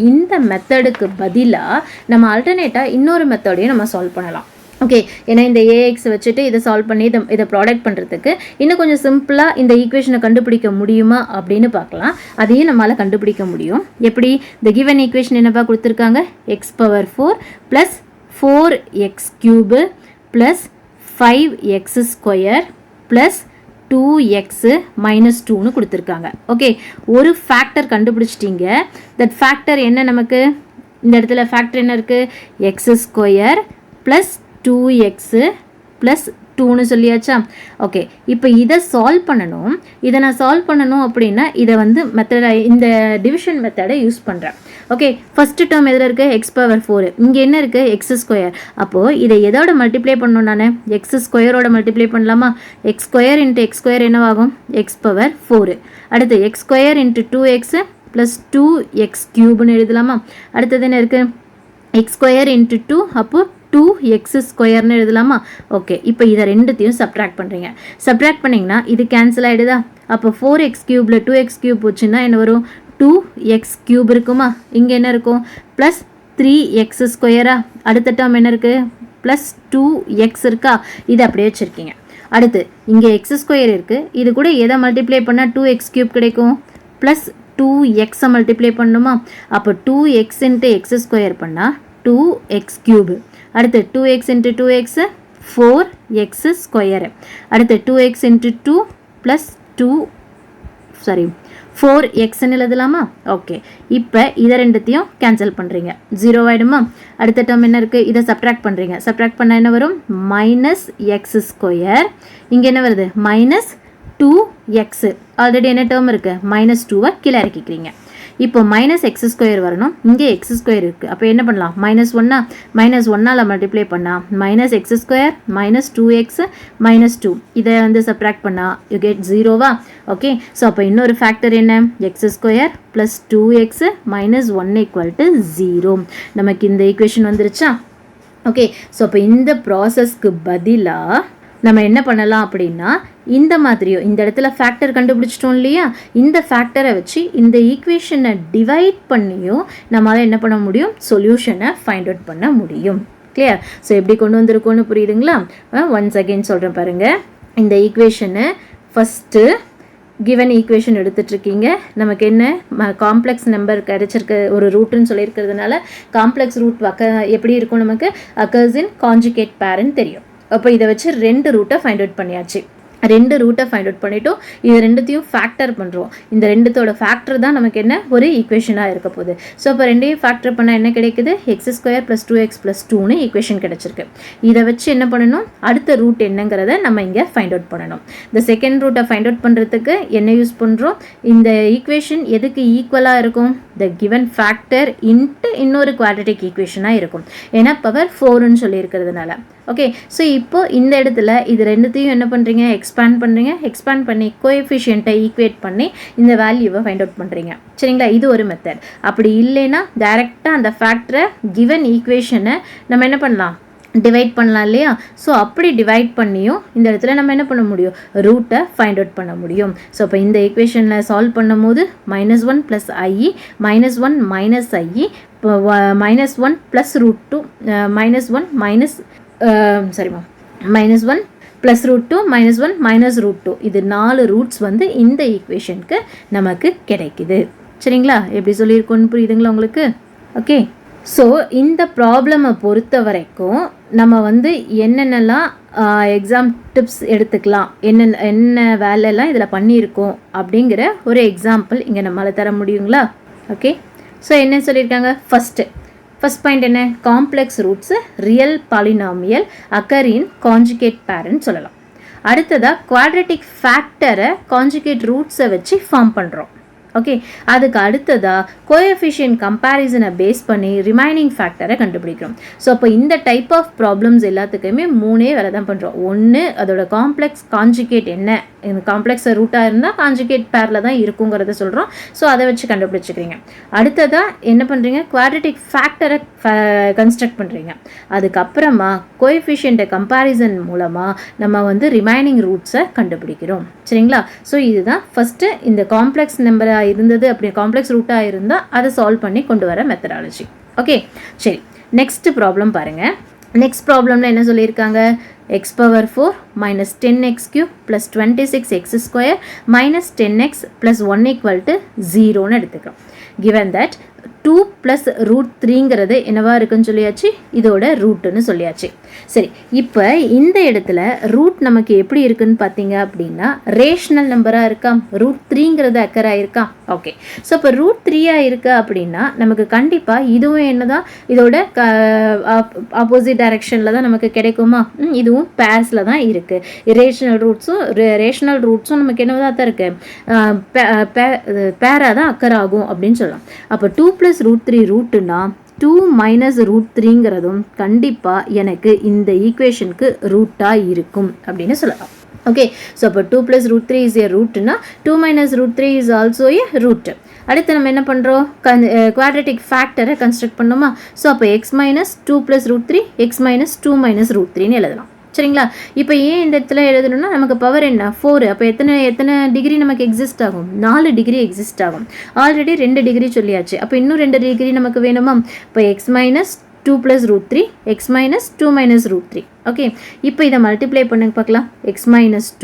இந்த மெத்தடுக்கு பதிலாக நம்ம ஆல்டர்னேட்டாக இன்னொரு மெத்தடையும் நம்ம சால்வ் பண்ணலாம். ஓகே, ஏன்னா இந்த ax வச்சுட்டு இதை சால்வ் பண்ணி இதை ப்ராடக்ட் பண்ணுறதுக்கு இன்னும் கொஞ்சம் சிம்பிளாக இந்த ஈக்குவேஷனை கண்டுபிடிக்க முடியுமா அப்படின்னு பார்க்கலாம். அதையும் நம்மளால் கண்டுபிடிக்க முடியும். எப்படி? இந்த கிவன் ஈக்குவேஷன் என்னப்பா கொடுத்துருக்காங்க? x⁴ + 4x³ + 5x² + 2x - 2ன்னு கொடுத்துருக்காங்க. ஓகே, ஒரு ஃபேக்டர் கண்டுபிடிச்சிட்டிங்க. தட் ஃபேக்டர் என்ன நமக்கு? இந்த இடத்துல ஃபேக்டர் என்ன இருக்குது? x² + 2x + 2ன்னு சொல்லியாச்சா? ஓகே, இப்போ இதை சால்வ் பண்ணணும். இதை நான் சால்வ் பண்ணணும் அப்படின்னா இதை மெத்தடை, இந்த டிவிஷன் மெத்தடை யூஸ் பண்ணுறேன். ஓகே, ஃபஸ்ட்டு டேர்ம் எதில் இருக்குது? x⁴. இங்கே என்ன இருக்குது? x². அப்போது இதை எதோட மல்டிப்ளை பண்ணணும்? நான் x² மல்டிப்ளை பண்ணலாமா? x² × x² என்னவாகும்? x⁴. அடுத்து x² × 2x + 2x³ எழுதலாமா? அடுத்தது என்ன இருக்குது? x² × 2, அப்போது 2x² எழுதலாமா? ஓகே, இப்போ இதை ரெண்டுத்தையும் சப்ட்ராக்ட் பண்ணுறீங்க. சப்ட்ராக்ட் பண்ணிங்கன்னா இது கேன்சல் ஆகிடுதா? அப்போ 4x³ 2x³ போச்சுன்னா என்ன வரும்? 2x³ இருக்குமா? இங்கே என்ன இருக்கும்? Plus 3x². அடுத்த டேர்ம் என்ன இருக்குது? ப்ளஸ் 2x இருக்கா? இது அப்படியே வச்சுருக்கீங்க. அடுத்து இங்கே x² இருக்குது, இது கூட எதை மல்டிப்ளை பண்ணால் 2x³ கிடைக்கும்? ப்ளஸ் 2x மல்டிப்ளை பண்ணணுமா? அப்போ 2x × x² பண்ணால் 2x³. அடுத்து 2x × 2x 4x². அடுத்து 2x × 2 + 4xன்னு எழுதலாமா? ஓகே, இப்போ இதை ரெண்டுத்தையும் கேன்சல் பண்ணுறீங்க, 0 ஆகிடுமா? அடுத்த டேர்ம் என்ன இருக்குது? இதை சப்ட்ராக்ட் பண்ணுறீங்க. சப்ட்ராக்ட் பண்ணால் என்ன வரும்? -x². இங்கே என்ன வருது? 2x ஆல்ரெடி என்ன டேர்ம் இருக்குது -2 கீழே இறக்கிக்கிறீங்க. இப்போ -x² வரணும், இங்கே x² இருக்குது. அப்போ என்ன பண்ணலாம், -1 -1ஆல் மல்டிப்ளை பண்ணால் -x² -2x -2 இதை வந்து சப்ராக்ட் பண்ணால் யூ கெட் 0வா. ஓகே, ஸோ அப்போ இன்னொரு ஃபேக்டர் என்ன, x² + 2x - 1 = 0. நமக்கு இந்த ஈக்குவேஷன் வந்துருச்சா. ஓகே, ஸோ அப்போ இந்த ப்ராசஸ்க்கு பதிலாக நம்ம என்ன பண்ணலாம் அப்படின்னா, இந்த மாதிரியோ இந்த இடத்துல ஃபேக்டர் கண்டுபிடிச்சிட்டோம் இல்லையா, இந்த ஃபேக்டரை வச்சு இந்த ஈக்குவேஷனை டிவைட் பண்ணியோ நம்மளால் என்ன பண்ண முடியும், சொல்யூஷனை ஃபைண்ட் அவுட் பண்ண முடியும். கிளியர். ஸோ எப்படி கொண்டு வந்திருக்கோன்னு புரியுதுங்களா. ஒன்ஸ் அகெயின் சொல்கிறேன் பாருங்கள். இந்த ஈக்குவேஷனை ஃபஸ்ட்டு கிவன் ஈக்குவேஷன் எடுத்துகிட்ருக்கீங்க. நமக்கு என்ன காம்ப்ளெக்ஸ் நம்பர் கிடைச்சிருக்கு, ஒரு ரூட்டுன்னு சொல்லியிருக்கிறதுனால காம்ப்ளெக்ஸ் ரூட் எப்படி இருக்கும், நமக்கு அக்கர்ஸ் இன் கான்ஜுகேட் பேர்னு தெரியும். அப்போ இதை வச்சு 2 ரூட்டை ஃபைண்ட் அவுட் பண்ணியாச்சு. 2 ரூட்டை ஃபைண்ட் அவுட் பண்ணிவிட்டோம். இது ரெண்டுத்தையும் ஃபேக்டர் பண்ணுறோம். இந்த ரெண்டுத்தோட ஃபேக்டர் தான் நமக்கு என்ன, ஒரு ஈக்குவேஷனாக இருக்க போகுது. ஸோ அப்போ ரெண்டையும் ஃபேக்டர் பண்ணால் என்ன கிடைக்குது, x² + 2x + 2ன்னு ஈக்குவேஷன் கிடச்சிருக்கு. இதை வச்சு என்ன பண்ணணும், அடுத்த ரூட் என்னங்கிறத நம்ம இங்கே ஃபைண்ட் அவுட் பண்ணணும். இந்த செகண்ட் ரூட்டை ஃபைண்ட் அவுட் பண்ணுறதுக்கு என்ன யூஸ் பண்ணுறோம், இந்த ஈக்குவேஷன் எதுக்கு ஈக்குவலாக இருக்கும், த கிவன் ஃபேக்டர் இன்ட்டு இன்னொரு குவாட்ரட்டிக் ஈக்குவேஷனாக இருக்கும். ஏன்னா பவர் 4ன்னு சொல்லியிருக்கிறதுனால. ஓகே, ஸோ இப்போ இந்த இடத்துல இது ரெண்டுத்தையும் என்ன பண்ணுறீங்க, எக்ஸ்பேண்ட் பண்ணி கோஎஃபிஷியண்ட்டை ஈக்குவேட் பண்ணி இந்த வேல்யூவை ஃபைண்ட் அவுட் பண்ணுறீங்க. சரிங்களா, இது ஒரு மெத்தட். அப்படி இல்லைன்னா டைரெக்டாக அந்த ஃபேக்டரை கிவன் ஈக்குவேஷனை நம்ம என்ன பண்ணலாம், டிவைட் பண்ணலாம் இல்லையா. ஸோ அப்படி டிவைட் பண்ணியும் இந்த இடத்துல நம்ம என்ன பண்ண முடியும், ரூட்டை ஃபைண்ட் அவுட் பண்ண முடியும். ஸோ இப்போ இந்த ஈக்குவேஷனில் சால்வ் பண்ணும் போது -1 + i -1 - i இப்போ -1 + √2 -1 சரிம்மா -1 + √2 -1 - √2 இது 4 ரூட்ஸ் வந்து இந்த ஈக்குவேஷனுக்கு நமக்கு கிடைக்குது. சரிங்களா, எப்படி சொல்லியிருக்கோன்னு புரியுதுங்களா உங்களுக்கு. ஓகே, ஸோ இந்த ப்ராப்ளமை பொறுத்த வரைக்கும் நம்ம வந்து என்னென்னலாம் எக்ஸாம் டிப்ஸ் எடுத்துக்கலாம், என்ன வேலையெல்லாம் இதில் பண்ணியிருக்கோம் அப்படிங்கிற ஒரு எக்ஸாம்பிள் இங்கே நம்மளால் தர முடியுங்களா. ஓகே, ஸோ என்ன சொல்லியிருக்காங்க, ஃபர்ஸ்ட் பாயிண்ட் என்ன, complex roots real polynomial occur in conjugate பேர்னு சொல்லலாம். அடுத்ததாக குவாட்ரட்டிக் ஃபேக்டரை கான்ஜுகேட் ரூட்ஸை வச்சு ஃபார்ம் பண்ணுறோம். ஓகே, அதுக்கு அடுத்ததாக கோஎஃபிஷியன்ட் கம்பேரிசனை பேஸ் பண்ணி ரிமைனிங் ஃபேக்டரை கண்டுபிடிக்கிறோம். ஸோ அப்போ இந்த டைப் ஆஃப் ப்ராப்ளம்ஸ் எல்லாத்துக்குமே 3 வேலை தான் பண்ணுறோம். ஒன்று, அதோட காம்ப்ளெக்ஸ் கான்ஜுகேட் என்ன, இந்த காம்ப்ளெக்ஸ் ரூட்டாக இருந்தால் கான்ஜுகேட் பேரில் தான் இருக்குங்கிறத சொல்கிறோம். ஸோ அதை வச்சு கண்டுபிடிச்சிக்கிறீங்க. அடுத்ததாக என்ன பண்ணுறீங்க, குவாட்ரட்டிக் ஃபேக்டரை கன்ஸ்ட்ரக்ட் பண்ணுறீங்க. அதுக்கப்புறமா கோஎஃபிஷியன்ட்டை கம்பேரிசன் மூலமாக நம்ம வந்து ரிமைனிங் ரூட்ஸை கண்டுபிடிக்கிறோம். சரிங்களா, ஸோ இதுதான் ஃபஸ்ட்டு இந்த காம்ப்ளெக்ஸ் நம்பராக இருந்தது, அப்படி காம்ப்ளெக்ஸ் ரூட்டாக இருந்தால் அதை சால்வ் பண்ணி கொண்டு வர மெத்தடாலஜி. ஓகே, சரி, நெக்ஸ்ட் ப்ராப்ளம் பாருங்கள். நெக்ஸ்ட் ப்ராப்ளமில் என்ன சொல்லியிருக்காங்க, x⁴ - 10x³ + 26x² - 10x + 1 = 0ன்னு எடுத்துக்கிறோம். given that 2 + √3ங்கிறது என்னவா இருக்குன்னு சொல்லியாச்சு, இதோட ரூட்டுன்னு சொல்லியாச்சு. சரி, இப்போ இந்த இடத்துல ரூட் நமக்கு எப்படி இருக்குன்னு பார்த்தீங்க அப்படின்னா ரேஷனல் நம்பராக இருக்கா, √3ங்கிறது அக்கராக இருக்கா. ஓகே, ஸோ இப்போ √3 இருக்கா அப்படின்னா நமக்கு கண்டிப்பாக இதுவும் என்னதான், இதோட ஆப்போசிட் டைரக்ஷனில் தான் நமக்கு கிடைக்குமா, இதுவும் பேர்ஸில் தான் இருக்குது. ரேஷனல் ரூட்ஸும் நமக்கு என்னதான் தான் இருக்குது, பேராக தான் அக்கராகும் அப்படின்னு சொல்லலாம். அப்போ 2 + √3 ரூட்டுனா 2 - √3ங்கிறதும் கண்டிப்பாக எனக்கு இந்த ஈக்குவேஷனுக்கு ரூட்டாக இருக்கும் அப்படின்னு சொல்லலாம். ஓகே, ஸோ அப்போ 2 + √3 இஸ் a ரூட்னா 2 - √3 இஸ் ஆல்சோ a ரூட். அடுத்து நம்ம என்ன பண்ணுறோம், குவாட்ரட்டிக் ஃபேக்டரை கன்ஸ்ட்ரக்ட் பண்ணோமா. ஸோ அப்போ x - 2 + √3 x - 2 - √3ன்னு எழுதலாம். சரிங்களா, இப்போ ஏன் இந்த இடத்துல எழுதணும்னா நமக்கு பவர் என்ன, 4. அப்போ எத்தனை டிகிரி நமக்கு எக்ஸிஸ்ட் ஆகும், 4 டிகிரி எக்ஸிஸ்ட் ஆகும். ஆல்ரெடி 2 டிகிரி சொல்லியாச்சு. அப்போ இன்னும் 2 டிகிரி நமக்கு வேணுமா. இப்போ x - 2 + √3 x - 2 - √3. ஓகே, இப்போ இதை மல்டிப்ளை பண்ண பார்க்கலாம். x -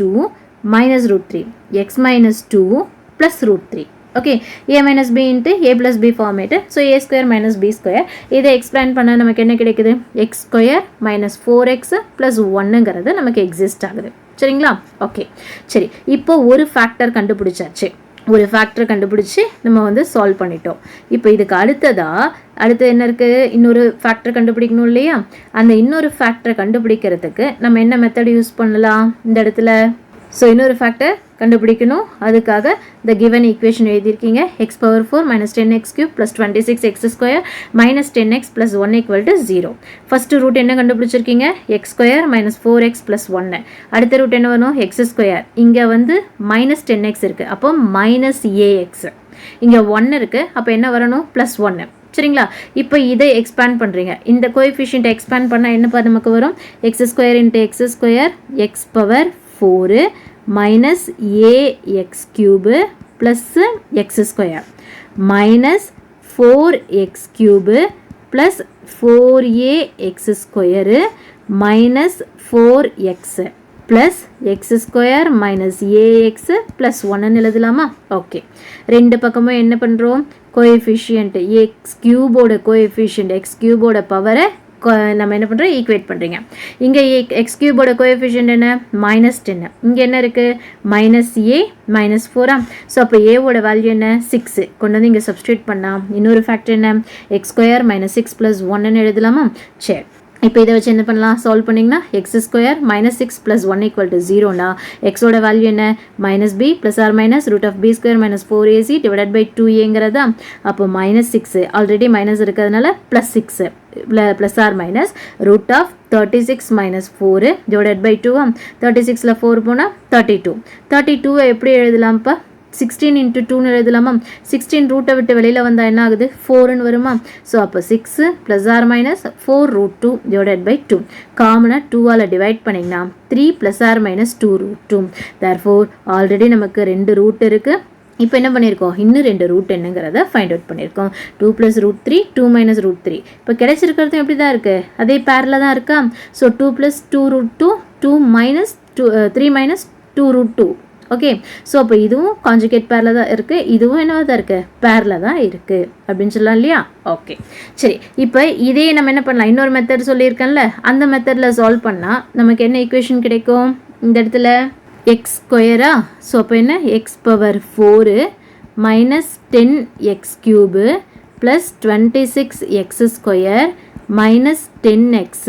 2 - √3 x - 2 + √3. Okay, a - b into a + b format. So a² - b². இதை எக்ஸ்பிளைன் பண்ணால் நமக்கு என்ன கிடைக்குது, x² - 4x + 1ங்கிறது நமக்கு எக்ஸிஸ்ட் ஆகுது. சரிங்களா, ஓகே, சரி, இப்போ ஒரு ஃபேக்டர் கண்டுபிடிச்சாச்சு. ஒரு ஃபேக்டர் கண்டுபிடிச்சி நம்ம வந்து சால்வ் பண்ணிட்டோம். இப்போ இதுக்கு அடுத்து என்ன இருக்குது, இன்னொரு ஃபேக்டர் கண்டுபிடிக்கணும் இல்லையா. அந்த இன்னொரு ஃபேக்டரை கண்டுபிடிக்கிறதுக்கு நம்ம என்ன மெத்தட் யூஸ் பண்ணலாம் இந்த இடத்துல. ஸோ இன்னொரு ஃபேக்டர் கண்டுபிடிக்கணும். அதுக்காக the given equation எழுதியிருக்கீங்க. x power 4 minus 10x cube plus 26x square minus 10x plus 1 equal to 0. First root என்ன கண்டுபிடிச்சிருக்கீங்க? x square minus 4x plus 1. அடுத்த ரூட் என்ன வரும்? x square. இங்கே வந்து minus 10x இருக்குது, அப்போ minus ax. இங்கே 1 இருக்குது, அப்போ என்ன வரணும்? plus 1. சரிங்களா? இப்போ இதை எக்ஸ்பேண்ட் பண்ணுறீங்க. இந்த கோஎஃபிஷியன்ட் எக்ஸ்பேண்ட் பண்ணால் என்னப்பா நமக்கு வரும்? x square into x square x power 4 minus ax cube plus x square minus 4x cube plus 4ax square minus 4x plus x square minus ax plus 1 எழுதலாமா? ஓகே, ரெண்டு பக்கமும் என்ன பண்ணுறோம்? கோஎஃபிஷியன்ட் x கியூபோட கோஎஃபிஷியன்ட் x கியூபோட பவரை நம்ம என்ன பண்ணுறோம்? Equate பண்ணுறீங்க. இங்கே எக்ஸ் கியூபோட கோஎஃபிஷியன்ட் என்ன? -10. இங்கே என்ன இருக்குது? -a -4. ஸோ அப்போ ஏவோட வேல்யூ என்ன? 6. கொண்டு வந்து இங்கே சப்ஸ்டியூட் பண்ணால் இன்னொரு ஃபேக்டர் என்ன? x square minus 6 plus 1 எழுதலாமா? சரி, இப்போ இதை வச்சு என்ன பண்ணலாம்? சால்வ் பண்ணிங்கன்னா x square minus 6 plus 1 equal to 0னா எக்ஸோட வேல்யூ என்ன? -b plus or minus root of b square minus 4ac divided by 2aங்கிறதா? அப்போ -6 ஆல்ரெடி மைனஸ் இருக்கிறதுனால +6 plus or minus root of 36 minus 4 divided by 2. 36ல 4 போனால் 32. 32 எப்படி எழுதலாம்ப்பா? 16 into 2 எழுதலாமா? 16 ரூட்டை விட்டு வெளியில் வந்தால் என்ன ஆகுது? 4ன்னு வருமா? ஸோ அப்போ 6 plus or minus 4 root 2 divided by 2. காமனாக 2ஆல் டிவைட் பண்ணிங்கன்னா 3 plus or minus 2 root 2. therefore already நமக்கு 2 ரூட் இருக்குது. இப்போ என்ன பண்ணியிருக்கோம்? இன்னும் 2 ரூட் என்னங்கிறத ஃபைண்ட் அவுட் பண்ணியிருக்கோம். 2 plus root 3 2 minus root 3. இப்போ கிடைச்சிருக்கிறது எப்படி தான் இருக்குது? அதே பேரில் தான் இருக்கா? So 2 plus 2 root 2 2 minus 3 minus 2 root 2. Okay, so அப்போ இதுவும் கான்ஜுகேட் பேரில் தான் இருக்குது, இதுவும் என்னவா தான் இருக்குது? பேரில் தான் இருக்குது அப்படின்னு சொல்லலாம் இல்லையா? ஓகே, சரி, இப்போ இதே நம்ம என்ன பண்ணலாம்? இன்னொரு மெத்தட் சொல்லியிருக்கேன்ல, அந்த மெத்தடில் சால்வ் பண்ணால் நமக்கு என்ன ஈக்குவேஷன் கிடைக்கும்? இந்த இடத்துல x ஸ்கொயரா? ஸோ அப்போ என்ன? x power 4 minus 10x cube plus 26x square minus 10x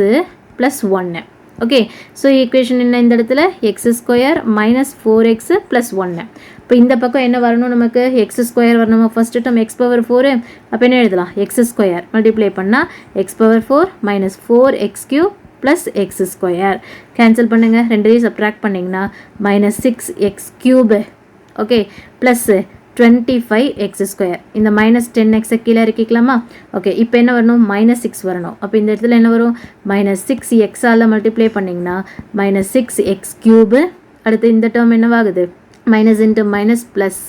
plus 1. Okay, so equation என்ன? இந்த இடத்துல x square minus 4x plus 1. இப்போ இந்த பக்கம் என்ன வரணும் நமக்கு? x ஸ்கொயர் வரணுமா? First term x power 4. அப்போ என்ன எழுதலாம்? x ஸ்கொயர் மல்டிப்ளை பண்ணால் x power 4 minus 4x cube plus x square. Cancel பண்ணுங்கள், ரெண்டையும் சப்ட்ராக்ட் பண்ணிங்கன்னா -6x cube. Okay, plus 25x square. இந்த -10x கீழே இறக்கிக்கலாமா? ஓகே, இப்போ என்ன வரணும்? -6 வரணும். அப்போ இந்த இடத்துல என்ன வரும்? -6x மல்டிப்ளை பண்ணிங்கன்னா -6x cube. அடுத்து இந்த டேர்ம் என்னவாகுது? Minus into minus plus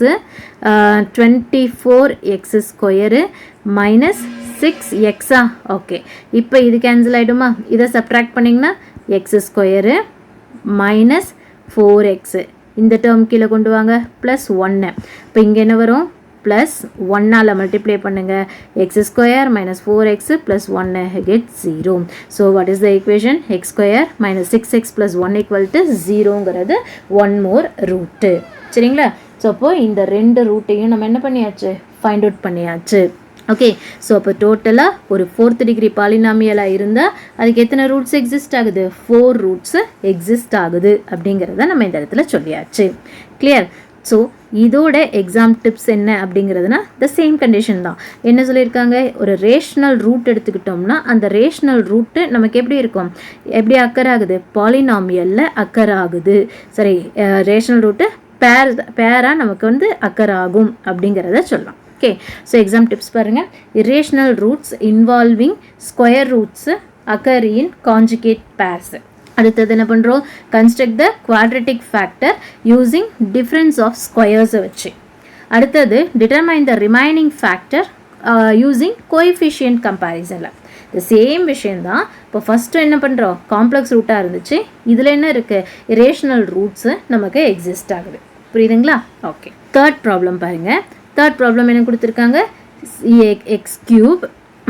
24x square minus 6x. Okay, இப்போ இது கேன்சல் ஆகிடுமா? இதை சப்ட்ராக்ட் பண்ணிங்கன்னா x ஸ்கொயரு மைனஸ் 4x. இந்த டேர்ம் கீழே கொண்டு வாங்க, ப்ளஸ் 1. இப்போ இங்கே என்ன வரும்? ப்ளஸ் 1ஆல் மல்டிப்ளை பண்ணுங்கள். X square minus 4x plus 1 get 0. So what is the equation? X square minus 6x plus 1 equal to 0ங்கிறது 1 மோர் ரூட்டு. சரிங்களா? ஸோ அப்போது இந்த 2 ரூட்டையும் நம்ம என்ன பண்ணியாச்சு? ஃபைண்ட் அவுட் பண்ணியாச்சு. ஓகே, ஸோ அப்போ டோட்டலாக ஒரு 4th டிகிரி பாலினாமியலாக இருந்தால் அதுக்கு எத்தனை ரூட்ஸ் எக்ஸிஸ்ட் ஆகுது? 4 ரூட்ஸு எக்ஸிஸ்ட் ஆகுது அப்படிங்கிறத நம்ம இந்த இடத்துல சொல்லியாச்சு. கிளியர்? ஸோ இதோட எக்ஸாம் டிப்ஸ் என்ன அப்படிங்கிறதுனா த சேம் கண்டிஷன் தான். என்ன சொல்லியிருக்காங்க? ஒரு ரேஷ்னல் ரூட் எடுத்துக்கிட்டோம்னா அந்த ரேஷ்னல் ரூட்டு நமக்கு எப்படி இருக்கும்? எப்படி அக்கர் ஆகுது? பாலினாமியலில் அக்கர் ஆகுது. சரி, ரேஷ்னல் ரூட்டு பேராக நமக்கு வந்து அக்கர் ஆகும் அப்படிங்கிறத சொல்லலாம். ஓகே, ஸோ எக்ஸாம் டிப்ஸ் பாருங்கள். Irrational roots involving square roots occur in conjugate pairs. அடுத்தது என்ன பண்ணுறோம்? Construct the quadratic factor using difference of ஸ்கொயர்ஸை வச்சு. அடுத்தது determine the remaining factor using coefficient கம்பேரிசனில். இந்த சேம் விஷயந்தான். இப்போ ஃபஸ்ட்டு என்ன பண்ணுறோம்? காம்ப்ளெக்ஸ் ரூட்டாக இருந்துச்சு, இதில் என்ன இருக்குது? இரேஷனல் ரூட்ஸு நமக்கு எக்ஸிஸ்ட் ஆகுது. புரியுதுங்களா? ஓகே, தேர்ட் ப்ராப்ளம் பாருங்கள். தேர்ட் ப்ராப்ளம் என்ன கொடுத்துருக்காங்க? X cube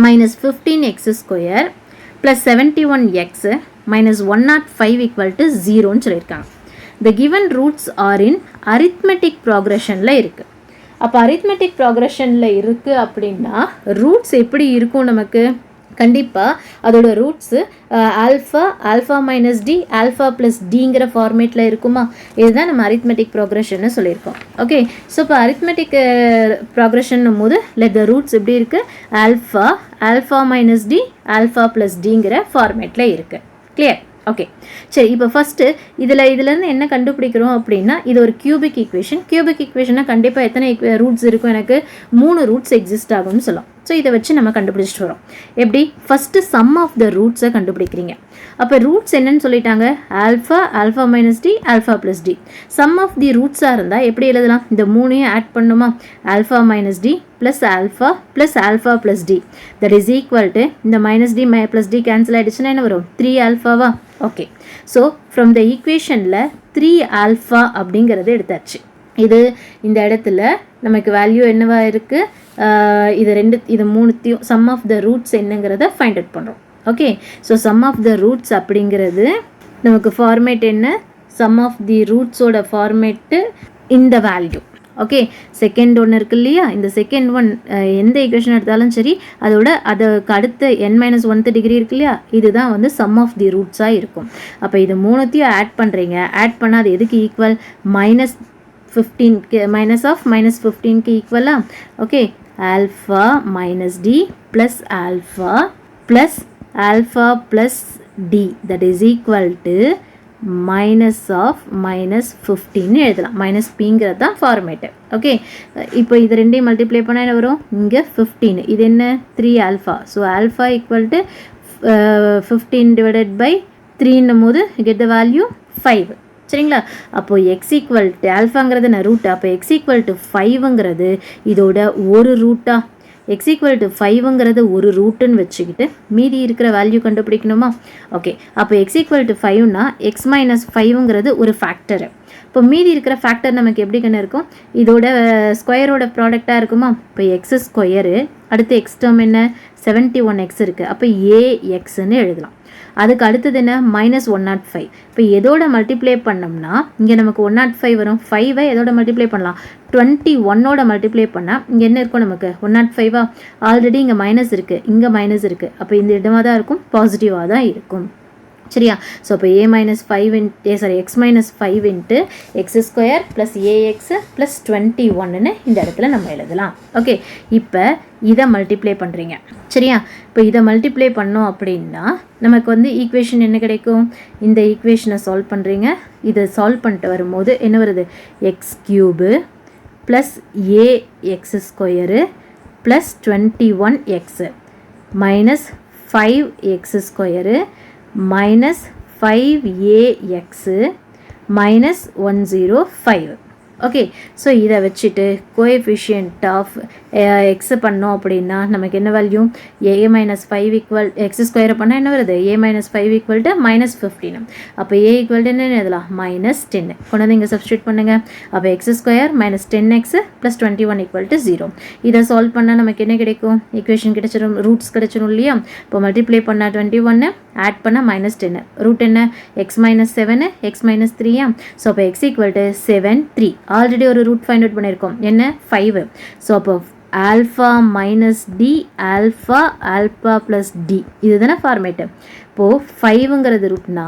minus 15x square plus 71x minus 105 equal to 0ன்னு சொல்லியிருக்காங்க. The given roots are in arithmetic ப்ராக்ரெஷனில் இருக்குது. அப்போ அரித்மெட்டிக் ப்ராக்ரெஷனில் இருக்குது அப்படின்னா ரூட்ஸ் எப்படி இருக்கும்? நமக்கு கண்டிப்பாக அதோட roots alpha minus d alpha plus டிங்கிற ஃபார்மேட்டில் இருக்குமா? இதுதான் நம்ம அரித்மெட்டிக் ப்ரோக்ரஷன்னு சொல்லியிருக்கோம். ஓகே, ஸோ இப்போ அரித்மெட்டிக் ப்ரோக்ரஷன் போது லெட் த ரூட்ஸ் எப்படி இருக்குது? Alpha minus d alpha plus டிங்கிற ஃபார்மேட்டில் இருக்குது. கிளியர்? ஓகே, சரி. இப்போ ஃபஸ்ட்டு இதுலேருந்து என்ன கண்டுபிடிக்கிறோம் அப்படின்னா, இது ஒரு கியூபிக் ஈக்குவேஷன்னா கண்டிப்பாக எத்தனை ரூட்ஸ் இருக்கும்? எனக்கு 3 ரூட்ஸ் எக்ஸிஸ்ட் ஆகும்னு சொல்லலாம். ஸோ இதை வச்சு நம்ம கண்டுபிடிச்சிட்டு வரோம். எப்படி? ஃபஸ்ட்டு சம் ஆஃப் த ரூட்ஸை கண்டுபிடிக்கிறீங்க. அப்போ ரூட்ஸ் என்னன்னு சொல்லிட்டாங்க? Alpha minus d alpha plus d. Sum of the ரூட்ஸாக இருந்தால் எப்படி எழுதலாம்? இந்த 3ஐயும் ஆட் பண்ணுமா? Alpha minus d plus alpha plus d that is equal to இந்த minus d plus d cancel ஆகிடுச்சுன்னா என்ன வரும்? 3 ஆல்ஃபாவா? ஓகே, ஸோ ஃப்ரம் த ஈக்குவேஷனில் 3 ஆல்ஃபா அப்படிங்கிறது எடுத்தாச்சு. இந்த இடத்துல நமக்கு வேல்யூ என்னவா இருக்குது? இது மூணுத்தையும் சம் ஆஃப் த ரூட்ஸ் என்னங்கிறத ஃபைண்ட் அவுட் பண்ணுறோம். Okay, so sum of the roots அப்படிங்கிறது நமக்கு ஃபார்மேட் என்ன? சம் ஆஃப் தி ரூட்ஸோட ஃபார்மேட்டு இந்த வேல்யூ. ஓகே, செகண்ட் ஒன்று இருக்கு இல்லையா? இந்த செகண்ட் ஒன் எந்த ஈக்குவேஷன் எடுத்தாலும் சரி அதுக்கு அடுத்த n-1th டிகிரி இருக்கு இல்லையா? இதுதான் வந்து சம் ஆஃப் தி ரூட்ஸாக இருக்கும். அப்போ இது மூணுத்தையும் ஆட் பண்ணுறீங்க. ஆட் பண்ணால் அது எதுக்கு ஈக்குவல்? -15க்கு ஈக்குவலா? Okay, alpha minus d plus alpha plus d that is equal to -15 எழுதலாம். மைனஸ் பிங்கிறது தான் ஃபார்மேட்டு. ஓகே, இப்போ இது ரெண்டையும் மல்டிப்ளை பண்ணால் என்ன வரும்? இங்கே 15. இது என்ன? 3 alpha. So alpha equal to 15 divided by 3ன்னும் போது கெட் த வேல்யூ 5. சரிங்களா? அப்போது எக்ஸ் ஈக்குவல் டு ஆல்ஃபாங்கிறது என்ன? ரூட்டா. அப்போ எக்ஸ் ஈக்குவல் டு 5ங்கிறது இதோட ஒரு ரூட்டா? எக்ஸ் ஈக்குவல் டு 5ங்கிறது ஒரு ரூட்டுன்னு வச்சுக்கிட்டு மீதி இருக்கிற வேல்யூ கண்டுபிடிக்கணுமா? ஓகே, அப்போ எக்ஸ் ஈக்குவல் டு 5னா எக்ஸ் மைனஸ் 5ங்கிறது ஒரு ஃபேக்டரு. இப்போ மீதி இருக்கிற ஃபேக்டர் நமக்கு எப்படி கண்ணு இருக்கும்? இதோட ஸ்கொயரோட ப்ராடக்டாக இருக்குமா? இப்போ எக்ஸ் ஸ்கொயரு அடுத்து எக்ஸ் டேர்ம் என்ன? 71x இருக்குது. அப்போ ஏஎக்ஸ்ன்னு எழுதலாம். அதுக்கு அடுத்தது என்ன? -105. இப்போ எதோட மல்டிப்ளை பண்ணோம்னா இங்கே நமக்கு 105 வரும். 5ஐ எதோட மல்டிப்ளை பண்ணலாம்? 21ஓட மல்டிப்ளை பண்ணால் இங்கே என்ன இருக்கும் நமக்கு? 105வா? ஆல்ரெடி இங்கே மைனஸ் இருக்குது, இங்கே மைனஸ் இருக்குது. அப்போ இந்த இடமாக தான் இருக்கும், பாசிட்டிவாக தான் இருக்கும். சரியா? ஸோ அப்போ x minus 5 into x square plus ax plus 21ன்னு இந்த இடத்துல நம்ம எழுதலாம். ஓகே, இப்போ இதை மல்டிப்ளை பண்ணுறீங்க. சரியா? இப்போ இதை மல்டிப்ளை பண்ணோம் அப்படின்னா நமக்கு வந்து ஈக்குவேஷன் என்ன கிடைக்கும்? இந்த ஈக்குவேஷனை சால்வ் பண்ணுறீங்க. இதை சால்வ் பண்ணிட்டு வரும்போது என்ன வருது? X cube plus a x square plus 21x minus 5x square minus 5ax minus 105. Okay, so இதை வச்சுட்டு கோஎஃபிஷியன்ட் ஆஃப் எக்ஸை பண்ணோம் அப்படின்னா நமக்கு என்ன வேல்யூ? a-5 ஈக்குவல் எக்ஸ் ஸ்கொயரை பண்ணால் என்ன வருது? a-5 equal to -15. அப்போ a ஈக்குவல் டு என்ன எழுதலாம்? -10 கொண்டு வந்து இங்கே சப்ஸ்டியூட் பண்ணுங்கள். அப்போ X square minus 10x plus 21 equal to 0. இதை சால்வ் பண்ணால் நமக்கு என்ன கிடைக்கும்? ஈக்குவேஷன் கிடைச்சிடும், ரூட்ஸ் கிடைச்சிடும் இல்லையா? இப்போ மல்டிப்ளை பண்ணால் 21 ஆட் பண்ணால் -10. ரூட் என்ன? X minus 7 x minus 3. So அப்போ எக்ஸ் ஈக்குவல் டு 7 3. ஆல்ரெடி ஒரு ரூட் ஃபைண்ட் அவுட் பண்ணியிருக்கோம். என்ன? 5. ஸோ அப்போ alpha minus d alpha plus d இதுதானே ஃபார்மேட்டு. இப்போது 5ங்கிறது ரூட்னா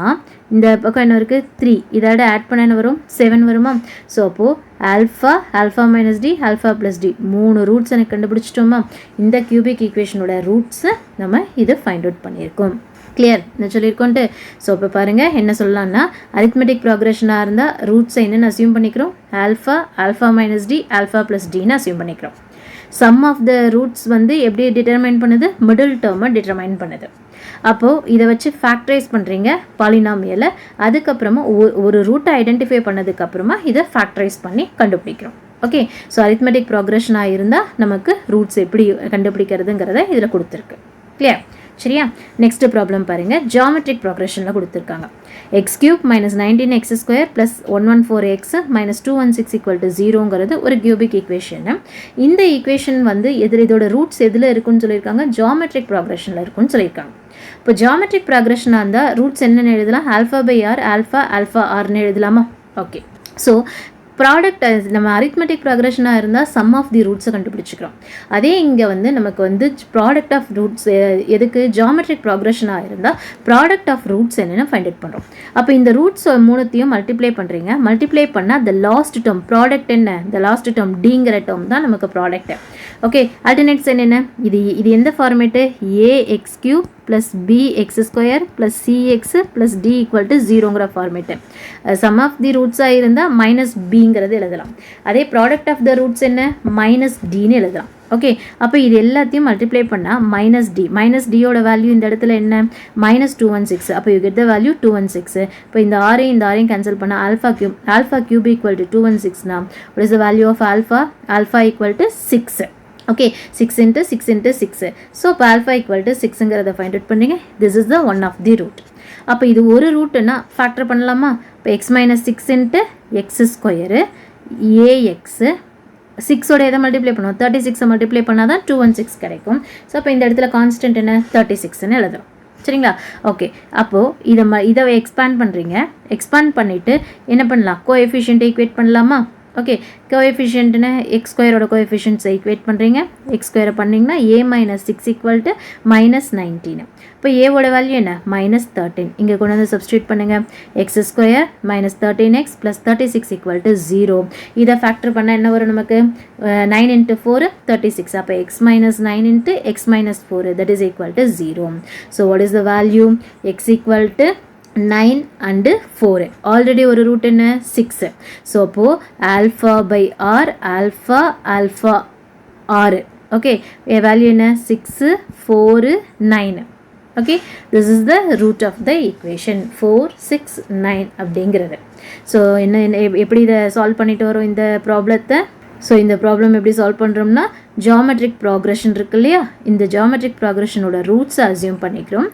இந்த பக்கம் என்ன இருக்குது? 3. இதோட ஆட் பண்ண என்ன வரும்? 7 வருமா? ஸோ அப்போது alpha minus d alpha plus d 3 roots எனக்கு கண்டுபிடிச்சிட்டோமா? இந்த கியூபிக் ஈக்குவேஷனோட ரூட்ஸை நம்ம இது ஃபைண்ட் அவுட் பண்ணியிருக்கோம். கிளியர்? என்ன சொல்லியிருக்கோன்ட்டு. ஸோ இப்போ பாருங்கள் என்ன சொல்லலாம்னா அரித்மெட்டிக் ப்ராக்ரெஷனாக இருந்தால் ரூட்ஸை என்னென்னு அசியூம் பண்ணிக்கிறோம்? Alpha minus d alpha plus டின்னு அசியூம் பண்ணிக்கிறோம். சம் ஆஃப் த ரூட்ஸ் வந்து எப்படி டிட்டர்மைன் பண்ணுது? மிடில் டேர்மை டிட்டர்மைன் பண்ணுது. அப்போது இதை வச்சு ஃபேக்டரைஸ் பண்ணுறீங்க பாலினாமியலை. அதுக்கப்புறமா ஒரு ரூட்டை ஐடென்டிஃபை பண்ணதுக்கப்புறமா இதை ஃபேக்டரைஸ் பண்ணி கண்டுபிடிக்கிறோம். ஓகே, ஸோ அரித்மெட்டிக் ப்ராக்ரெஷனாக இருந்தால் நமக்கு ரூட்ஸ் எப்படி கண்டுபிடிக்கிறதுங்கிறத இதில் கொடுத்துருக்கு. கிளியர்? சரியா? நெக்ஸ்ட் ப்ராப்ளம் பாருங்கள். ஜியாமெட்ரிக் ப்ராக்ரெஷனில் கொடுத்துருக்காங்க. X cube minus 19x square plus 114x minus 216 equal to 0ங்கிறது ஒரு கியூபிக் ஈக்குவேஷனு. இந்த ஈக்குவேஷன் வந்து இதோட ரூட்ஸ் எதில் இருக்குன்னு சொல்லியிருக்காங்க? ஜியாமெட்ரிக் ப்ராக்ரெஷனில் இருக்குன்னு சொல்லியிருக்காங்க. இப்போ ஜியாமெட்ரிக் ப்ராக்ரெஷனாக இருந்தால் ரூட்ஸ் என்னென்னு எழுதலாம்? ஆல்ஃபா பை ஆர் ஆல்ஃபா ஆர்னு எழுதலாமா? ஓகே, ஸோ ப்ராடக்ட் நம்ம அரித்மெட்டிக் ப்ராக்ரஷனாக இருந்தால் சம் ஆஃப் தி ரூட்ஸை கண்டுபிடிச்சிக்கிறோம். அதே இங்கே வந்து நமக்கு வந்து ப்ராடக்ட் ஆஃப் ரூட்ஸ் எதுக்கு ஜியாமெட்ரிக் ப்ராக்ரஷனாக இருந்தால் ப்ராடக்ட் ஆஃப் ரூட்ஸ் என்னென்னு ஃபைண்ட் அவுட் பண்ணுறோம். அப்போ இந்த ரூட்ஸ் மூணுத்தையும் மல்டிப்ளை பண்ணுறீங்க. மல்டிப்ளை பண்ணால் த லாஸ்ட் டேர்ம் ப்ராடக்ட் என்ன, த லாஸ்ட் டேர்ம் டிங்கிற டேர்ம் தான் நமக்கு ப்ராடக்ட். ஓகே, அல்டர்னேட்ஸ் என்னென்ன, இது எந்த format, ax³ + bx² + cx + d = 0ங்கிற ஃபார்மேட்டு. சம் ஆஃப் தி ரூட்ஸாக இருந்தால் -bங்கிறது எழுதலாம். அதே ப்ராடக்ட் ஆஃப் த ரூட்ஸ் என்ன, -dன்னு எழுதலாம். ஓகே, அப்போ இது எல்லாத்தையும் மல்டிப்ளை பண்ணால் -d, -dயோட வேல்யூ இந்த இடத்துல என்ன, -216. அப்போ யூ கெட் த வேல்யூ 216. இப்போ இந்த ஆரையும் கேன்சல் பண்ணால் α³ = 216னா what is the value of alpha = 6. ஓகே, 6 × 6 × 6. ஸோ இப்போ α = 6ங்கிறத ஃபைண்ட் அவுட் பண்ணுறீங்க. This is the one of the root. அப்போ இது ஒரு ரூட்டுன்னா ஃபேக்டர் பண்ணலாமா? இப்போ x - 6 × x² ax 6ஓட எதை மல்டிப்ளை பண்ணுவோம், 36 மல்டிப்ளை பண்ணால் தான் 216 கிடைக்கும். ஸோ அப்போ இந்த இடத்துல கான்ஸ்டன்ட் என்ன, 36ன்னு எழுதுறோம். சரிங்களா? ஓகே, அப்போது இதை எக்ஸ்பேண்ட் பண்ணுறீங்க. எக்ஸ்பேண்ட் பண்ணிவிட்டு என்ன பண்ணலாம், கோஎஃபிஷியன்ட்டை ஈக்குவேட் பண்ணலாமா? ஓகே, கோஎஃபிஷியன்ட்னா x² கோஎஃபிஷியன்ட்ஸை ஈக்குவேட் பண்ணுறீங்க. x² பண்ணிங்கன்னா a - 6 = -19. இப்போ ஏவோட வேல்யூ என்ன, -13. இங்கே கொண்டு வந்து சப்ஸ்டியூட் பண்ணுங்கள். x² - 13x + 36 = 0. இதை ஃபேக்டர் பண்ணால் என்ன வரும் நமக்கு, 9 × 4 36. அப்போ x - 9 × x - 4 that is equal to 0. So what is the value, x = 9 and 4. Already ஒரு ரூட் என்ன, 6. ஸோ அப்போது α/r alpha r. Okay, value என்ன, 6 4 9. Okay, this is the root of the equation 4 6 9 அப்படிங்கிறது. ஸோ எப்படி இதை சால்வ் பண்ணிட்டு வரோம் இந்த ப்ராப்ளத்தை. ஸோ இந்த ப்ராப்ளம் எப்படி சால்வ் பண்ணுறோம்னா, ஜியாமெட்ரிக் ப்ராக்ரஷன் இருக்கு இல்லையா, இந்த ஜியாமெட்ரிக் ப்ராக்ரஷனோட ரூட்ஸை அசியூம் பண்ணிக்கிறோம்.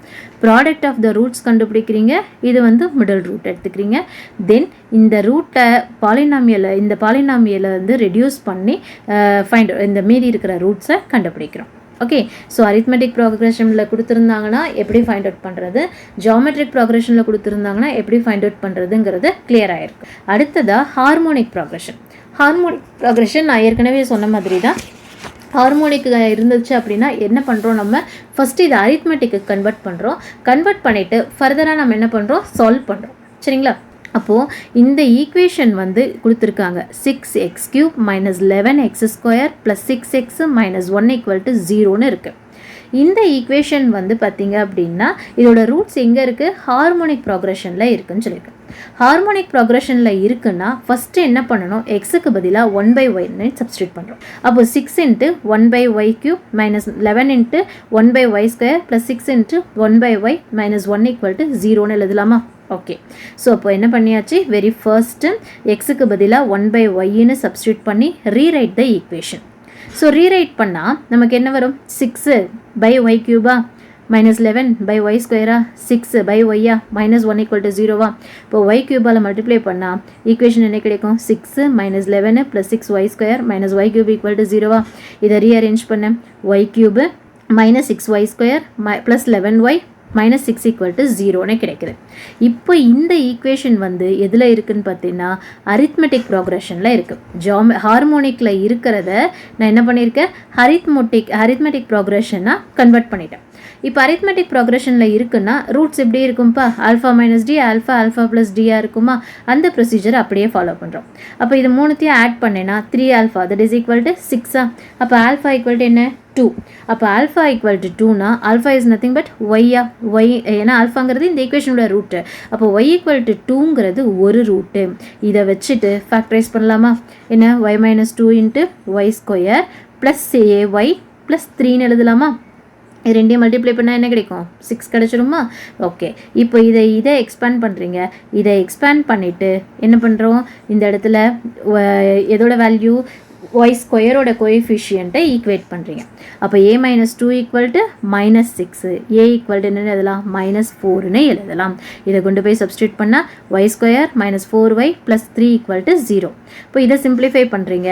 ப்ராடக்ட் ஆஃப் த ரூட்ஸ் கண்டுபிடிக்கிறீங்க. இது வந்து மிடில் ரூட் எடுத்துக்கிறீங்க. தென் இந்த ரூட்டை இந்த பாலினாமியலை வந்து ரெடியூஸ் பண்ணி இந்த மீதி இருக்கிற ரூட்ஸை கண்டுபிடிக்கிறோம். ஓகே, ஸோ அரித்மெட்டிக் ப்ராக்ரஷனில் கொடுத்துருந்தாங்கன்னா எப்படி ஃபைண்ட் அவுட் பண்ணுறது, ஜியாமெட்ரிக் ப்ராக்ரஷனில் கொடுத்துருந்தாங்கன்னா எப்படி ஃபைண்ட் அவுட் பண்ணுறதுங்கிறது கிளியர் ஆகிருக்கு. அடுத்ததாக ஹார்மோனிக் ப்ராக்ரஷன். ஹார்மோனிக் ப்ராக்ரஷன் நான் ஏற்கனவே சொன்ன மாதிரி தான். ஹார்மோனிக் இருந்துச்சு அப்படின்னா என்ன பண்ணுறோம், நம்ம ஃபஸ்ட்டு இதை அரித்மெட்டிக்கு கன்வெர்ட் பண்ணிவிட்டு ஃபர்தராக நம்ம என்ன பண்ணுறோம், சால்வ் பண்ணுறோம். சரிங்களா? அப்போது இந்த ஈக்குவேஷன் வந்து கொடுத்துருக்காங்க, 6x³ - 11x² + 6x - 1 = 0ன்னு இருக்குது. இந்த ஈக்குவேஷன் வந்து பார்த்திங்க அப்படின்னா இதோட ரூட்ஸ் எங்கே இருக்குது, ஹார்மோனிக் ப்ராக்ரஷனில் இருக்குதுன்னு சொல்லியிருக்கேன். ஹார்மோனிக் ப்ராக்ரஷனில் இருக்குன்னா ஃபஸ்ட்டு என்ன பண்ணணும், எக்ஸுக்கு பதிலாக 1/y சப்ஸ்டியூட் பண்ணுறோம். அப்போ 6 × 1/y³ - 11 × 1/y² + 6 × 1/y - 1 = 0ன்னு எழுதலாமா? ஓகே, ஸோ அப்போ என்ன பண்ணியாச்சு, வெரி ஃபர்ஸ்ட்டு எக்ஸுக்கு பதிலாக 1/yன்னு சப்ஸ்டியூட் பண்ணி rewrite the equation. So rewrite பண்ணால் நமக்கு என்ன வரும், 6/y³ -11/y², 6/y -1 = 0. இப்போ y³ மல்டிப்ளை பண்ணால் ஈக்குவேஷன் என்ன கிடைக்கும், 6 - 11 + 6y² - y³ = 0. இதை ரீஅரேஞ்ச் பண்ண y³ -6y² + 11y -6 = 0ன்னு கிடைக்குது. இப்போ இந்த ஈக்குவேஷன் வந்து எதில் இருக்குதுன்னு பார்த்தீங்கன்னா அரித்மெட்டிக் ப்ராக்ரஷனில் இருக்குது. ஹார்மோனிக்கில் இருக்கிறத நான் என்ன பண்ணியிருக்கேன், அரித்மெட்டிக் ப்ராக்ரஷனாக கன்வெர்ட் பண்ணிட்டேன். இப்போ அரித்மெட்டிக் ப்ராக்ரஷனில் இருக்குன்னா ரூட்ஸ் எப்படி இருக்கும்ப்பா, α - d α + d இருக்குமா, அந்த ப்ரொசீஜரை அப்படியே ஃபாலோ பண்ணுறோம். அப்போ இது மூணுத்தையும் ஆட் பண்ணேன்னா 3α that is equal to 6. அப்போ α = என்ன, 2. அப்போ α = 2னா α is nothing but y. ஏன்னா ஆல்ஃபாங்கிறது இந்த ஈக்குவேஷனோட ரூட்டு. அப்போ y = 2ங்கிறது ஒரு ரூட்டு. இதை வச்சுட்டு ஃபேக்டரைஸ் பண்ணலாமா, என்ன, y - 2 × y² + ay + 3ன்னு எழுதலாமா? இது ரெண்டையும் மல்டிப்ளை பண்ணால் என்ன கிடைக்கும், 6 கிடச்சிருமா? ஓகே, இப்போ இதை எக்ஸ்பேண்ட் பண்ணுறீங்க. இதை எக்ஸ்பேண்ட் பண்ணிவிட்டு என்ன பண்ணுறோம், இந்த இடத்துல எதோட வேல்யூ, y² கோஎஃபிஷியண்ட்டை ஈக்குவேட் பண்ணுறீங்க. அப்போ a - 2 = -6, a = என்னென்னு எழுதலாம், -4ன்னு எழுதலாம். இதை கொண்டு போய் சப்ஸ்டியூட் பண்ணால் y² - 4y + 3 = 0. இப்போ இதை சிம்பிளிஃபை பண்ணுறீங்க.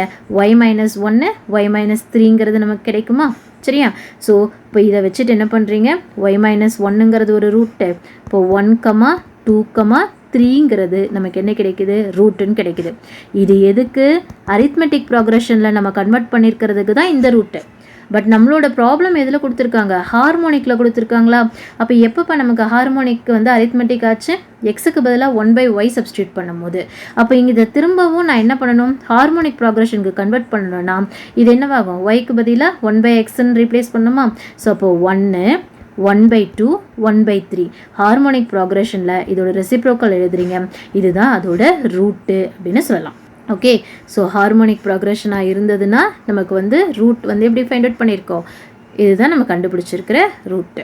y - 1 y - 3ங்கிறது நமக்கு கிடைக்குமா? சரியா? ஸோ இப்போ இதை வச்சுட்டு என்ன பண்ணுறீங்க, y - 1ங்கிறது ஒரு ரூட்டு. இப்போ 1, 2, த்ரீங்கிறது நமக்கு என்ன கிடைக்குது, ரூட்டுன்னு கிடைக்குது. இது எதுக்கு, அரித்மெட்டிக் ப்ராக்ரஷனில் நம்ம கன்வெர்ட் பண்ணியிருக்கிறதுக்கு தான் இந்த ரூட்டு. பட் நம்மளோட ப்ராப்ளம் எதில் கொடுத்துருக்காங்க, ஹார்மோனிக்கில் கொடுத்துருக்காங்களா. அப்போ எப்பப்போ நமக்கு ஹார்மோனிக் வந்து அரித்மெட்டிக் ஆச்சு, எக்ஸுக்கு பதிலாக 1/y சப்ஸ்டியூட் பண்ணும்போது. அப்போ இங்கே இதை திரும்பவும் நான் என்ன பண்ணணும், ஹார்மோனிக் ப்ராக்ரஷனுக்கு கன்வெர்ட் பண்ணணும்னா இது என்னவாகும், ஒய்க்கு பதிலாக 1/xன்னு ரீப்ளேஸ் பண்ணணுமா. ஸோ அப்போ 1 1/2 1/3 ஹார்மோனிக் ப்ராக்ரஷனில் இதோட ரெசிப்ரோக்கல் எழுதுறீங்க, இதுதான் அதோட ரூட்டு அப்படின்னு சொல்லலாம். ஓகே, ஸோ ஹார்மோனிக் ப்ராக்ரஷனாக இருந்ததுன்னா நமக்கு வந்து ரூட் வந்து எப்படி ஃபைண்ட் அவுட் பண்ணியிருக்கோம், இதுதான் நம்ம கண்டுபிடிச்சிருக்கிற ரூட்டு.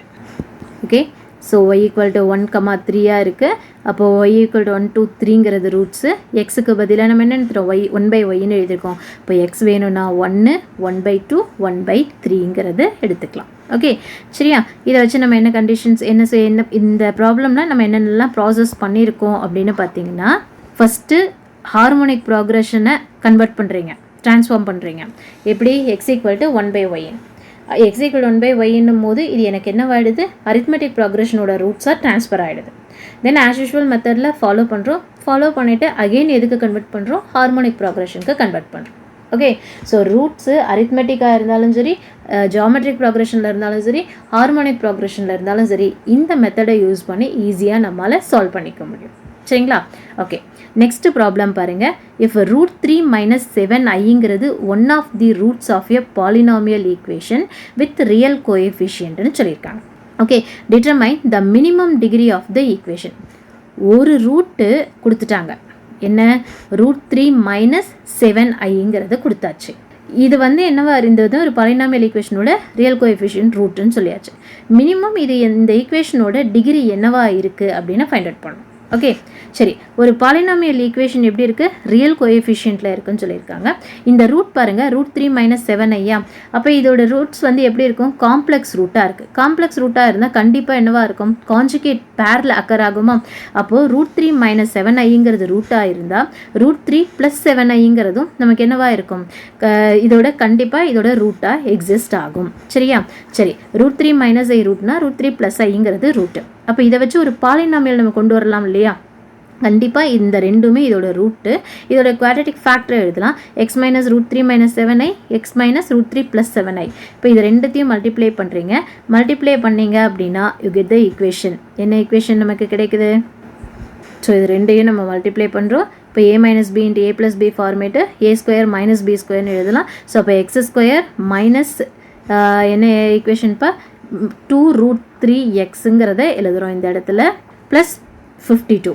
ஓகே, ஸோ y = 1, 3 இருக்குது. அப்போது y = 1 2 3ங்கிறது ரூட்ஸு. எக்ஸுக்கு பதிலாக நம்ம என்ன எடுத்துகிறோம், 1/yன்னு எழுதியிருக்கோம். இப்போ எக்ஸ் வேணும்னா 1 1/2 1/3ங்கிறது எடுத்துக்கலாம். ஓகே, சரியா. இதை வச்சு நம்ம என்ன கண்டிஷன்ஸ் என்ன இந்த ப்ராப்ளம்லாம் நம்ம என்னென்னலாம் ப்ராசஸ் பண்ணியிருக்கோம் அப்படின்னு பார்த்தீங்கன்னா, ஃபஸ்ட்டு ஹார்மோனிக் ப்ராக்ரஷனை கன்வெர்ட் பண்ணுறீங்க, ட்ரான்ஸ்ஃபார்ம் பண்ணுறீங்க. எப்படி, x = 1/y. x = 1/yன்னும் போது இது எனக்கு என்ன ஆகிடுது, அரித்மெட்டிக் ப்ராக்ரஷனோட ரூட்ஸாக ட்ரான்ஸ்ஃபர் ஆகிடுது. தென் ஆஸ் யூஷுவல் மெத்தடில் ஃபாலோ பண்ணிவிட்டு அகெயின் எதுக்கு கன்வெர்ட் பண்ணுறோம், ஹார்மோனிக் ப்ராக்ரஷனுக்கு கன்வெர்ட் பண்ணுறோம். ஓகே, ஸோ ரூட்ஸு அரித்மெட்டிக்காக இருந்தாலும் சரி, ஜியாமெட்ரிக் ப்ராக்ரஷனில் இருந்தாலும் சரி, ஹார்மோனிக் ப்ராக்ரஷனில் இருந்தாலும் சரி, இந்த மெத்தடை யூஸ் பண்ணி ஈஸியாக நம்மளால் சால்வ் பண்ணிக்க முடியும். சரிங்களா. ஓகே, நெக்ஸ்ட் ப்ராப்ளம் பாருங்கள். If √3 - 7i one of the roots of a polynomial equation with real கோஎஃபிஷியன்ட்னு சொல்லியிருக்காங்க. Okay, determine the minimum degree of the equation. ஒரு ரூட்டு கொடுத்துட்டாங்க, என்ன, √3 - 7i கொடுத்தாச்சு. இது வந்து என்னவா இருந்தது, ஒரு பாலினாமியல் ஈக்குவேஷனோட ரியல் கோஎஃபிஷியன்ட் ரூட்டுன்னு சொல்லியாச்சு. மினிமம் இது இந்த ஈக்குவேஷனோட டிகிரி என்னவா இருக்குது அப்படின்னு ஃபைண்ட் அவுட் பண்ணணும். ஓகே, சரி. ஒரு பாலினாமியல் ஈக்குவேஷன் எப்படி இருக்குது, ரியல் கோஎஃபிஷியன்ட்டில் இருக்குன்னு சொல்லியிருக்காங்க. இந்த ரூட் பாருங்கள், √3 - 7i. அப்போ இதோட ரூட்ஸ் வந்து எப்படி இருக்கும், காம்ப்ளெக்ஸ் ரூட்டாக இருக்குது. காம்ப்ளெக்ஸ் ரூட்டாக இருந்தால் கண்டிப்பாக என்னவாக இருக்கும், கான்ஜுகேட் பேரில் அக்கர் ஆகுமா. அப்போது √3 - 7i ரூட்டாக இருந்தால் √3 + 7i நமக்கு என்னவாக இருக்கும், இதோட கண்டிப்பாக இதோட ரூட்டாக எக்ஸிஸ்ட் ஆகும். சரியா. சரி, √3 - i ரூட்னா √3 + i ரூட்டு. அப்போ இதை வச்சு ஒரு பாலினாமியல் நம்ம கொண்டு வரலாம் இல்லையா. கண்டிப்பாக இந்த ரெண்டுமே இதோட ரூட்டு. இதோட குவாட்ரட்டிக் ஃபேக்டர் எழுதலாம், x - √3 - 7i x - √3 + 7i. இப்போ இது ரெண்டுத்தையும் மல்டிப்ளை பண்ணுறீங்க. மல்டிப்ளை பண்ணீங்க அப்படின்னா யூ கெட் த ஈக்குவேஷன். என்ன ஈக்குவேஷன் நமக்கு கிடைக்குது, ஸோ இது ரெண்டையும் நம்ம மல்டிப்ளை பண்ணுறோம். இப்போ a - b × a + b format a² - b²ன்னு எழுதலாம். ஸோ அப்போ x² மைனஸ் என்ன ஈக்குவேஷன், இப்போ 2√3x எழுதுகிறோம் இந்த இடத்துல, ப்ளஸ் 52.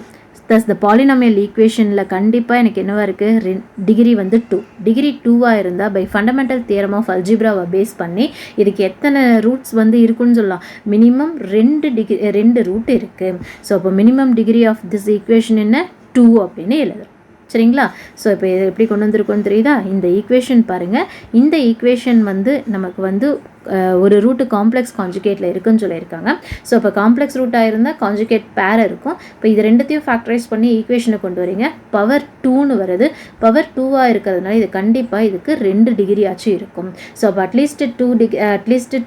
தஸ் த பாலினாமியல் ஈக்குவேஷனில் கண்டிப்பாக எனக்கு என்னவாக இருக்குது, டிகிரி வந்து 2. டிகிரி 2வாக இருந்தால் பை ஃபண்டமெண்டல் தியரம் ஆஃப் அல்ஜிப்ராவை பேஸ் பண்ணி இதுக்கு எத்தனை ரூட்ஸ் வந்து இருக்குன்னு சொல்லலாம், மினிமம் 2 ரூட் இருக்குது. ஸோ அப்போ minimum degree of this equation என்ன, 2 அப்படின்னு எழுதுறோம். சரிங்களா. ஸோ இப்போ இதை எப்படி கொண்டு வந்திருக்கோன்னு தெரியுதா, இந்த ஈக்குவேஷன் பாருங்கள். இந்த ஈக்குவேஷன் வந்து நமக்கு வந்து ஒரு ரூட்டு காம்ப்ளெக்ஸ் கான்ஜுகேட்டில் இருக்குன்னு சொல்லியிருக்காங்க. ஸோ இப்போ காம்ப்ளெக்ஸ் ரூட்டாக இருந்தால் கான்ஜுகேட் பேர் இருக்கும். இப்போ இது ரெண்டுத்தையும் ஃபேக்டரைஸ் பண்ணி ஈக்குவேஷனை கொண்டு வரீங்க, பவர் 2ன்னு வருது. பவர் 2வாக இருக்கிறதுனால இது கண்டிப்பாக இதுக்கு 2 டிகிரி ஆச்சு இருக்கும். ஸோ அப்போ அட்லீஸ்ட்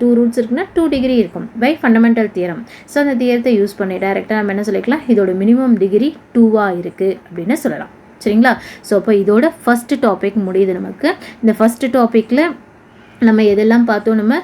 2 ரூட்ஸ் இருக்குன்னா 2 டிகிரி இருக்கும் பை ஃபண்டமெண்டல் தியரம். ஸோ அந்த தியரத்தை யூஸ் பண்ணி டைரெக்டாக நம்ம என்ன சொல்லிக்கலாம், இதோட மினிமம் டிகிரி 2வாக இருக்குது அப்படின்னு சொல்லலாம். சரிங்களா. ஸோ அப்போ இதோட ஃபஸ்ட்டு டாபிக் முடியுது நமக்கு. இந்த ஃபஸ்ட்டு டாப்பிக்கில் நம்ம எதெல்லாம் பார்த்தோம், நம்ம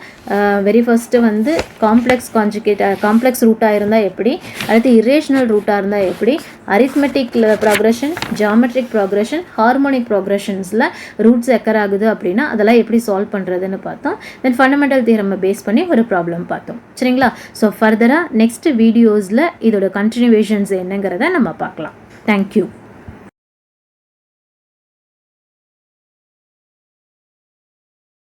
வெரி ஃபஸ்ட்டு வந்து காம்ப்ளெக்ஸ் ரூட்டாக இருந்தால் எப்படி, அடுத்து இரேஷனல் ரூட்டாக இருந்தால் எப்படி, arithmetic progression, geometric progression, harmonic ப்ராக்ரஷன்ஸில் ரூட்ஸ் எக்கர் ஆகுது அப்படின்னா அதெல்லாம் எப்படி சால்வ் பண்ணுறதுன்னு பார்த்தோம். தென் ஃபண்டமெண்டல் தியரம் பேஸ் பண்ணி ஒரு ப்ராப்ளம் பார்த்தோம். சரிங்களா. ஸோ ஃபர்தராக நெக்ஸ்ட் வீடியோஸில் இதோட கண்டினியூவேஷன்ஸ் என்னங்கிறத நம்ம பார்க்கலாம். தேங்க்யூ.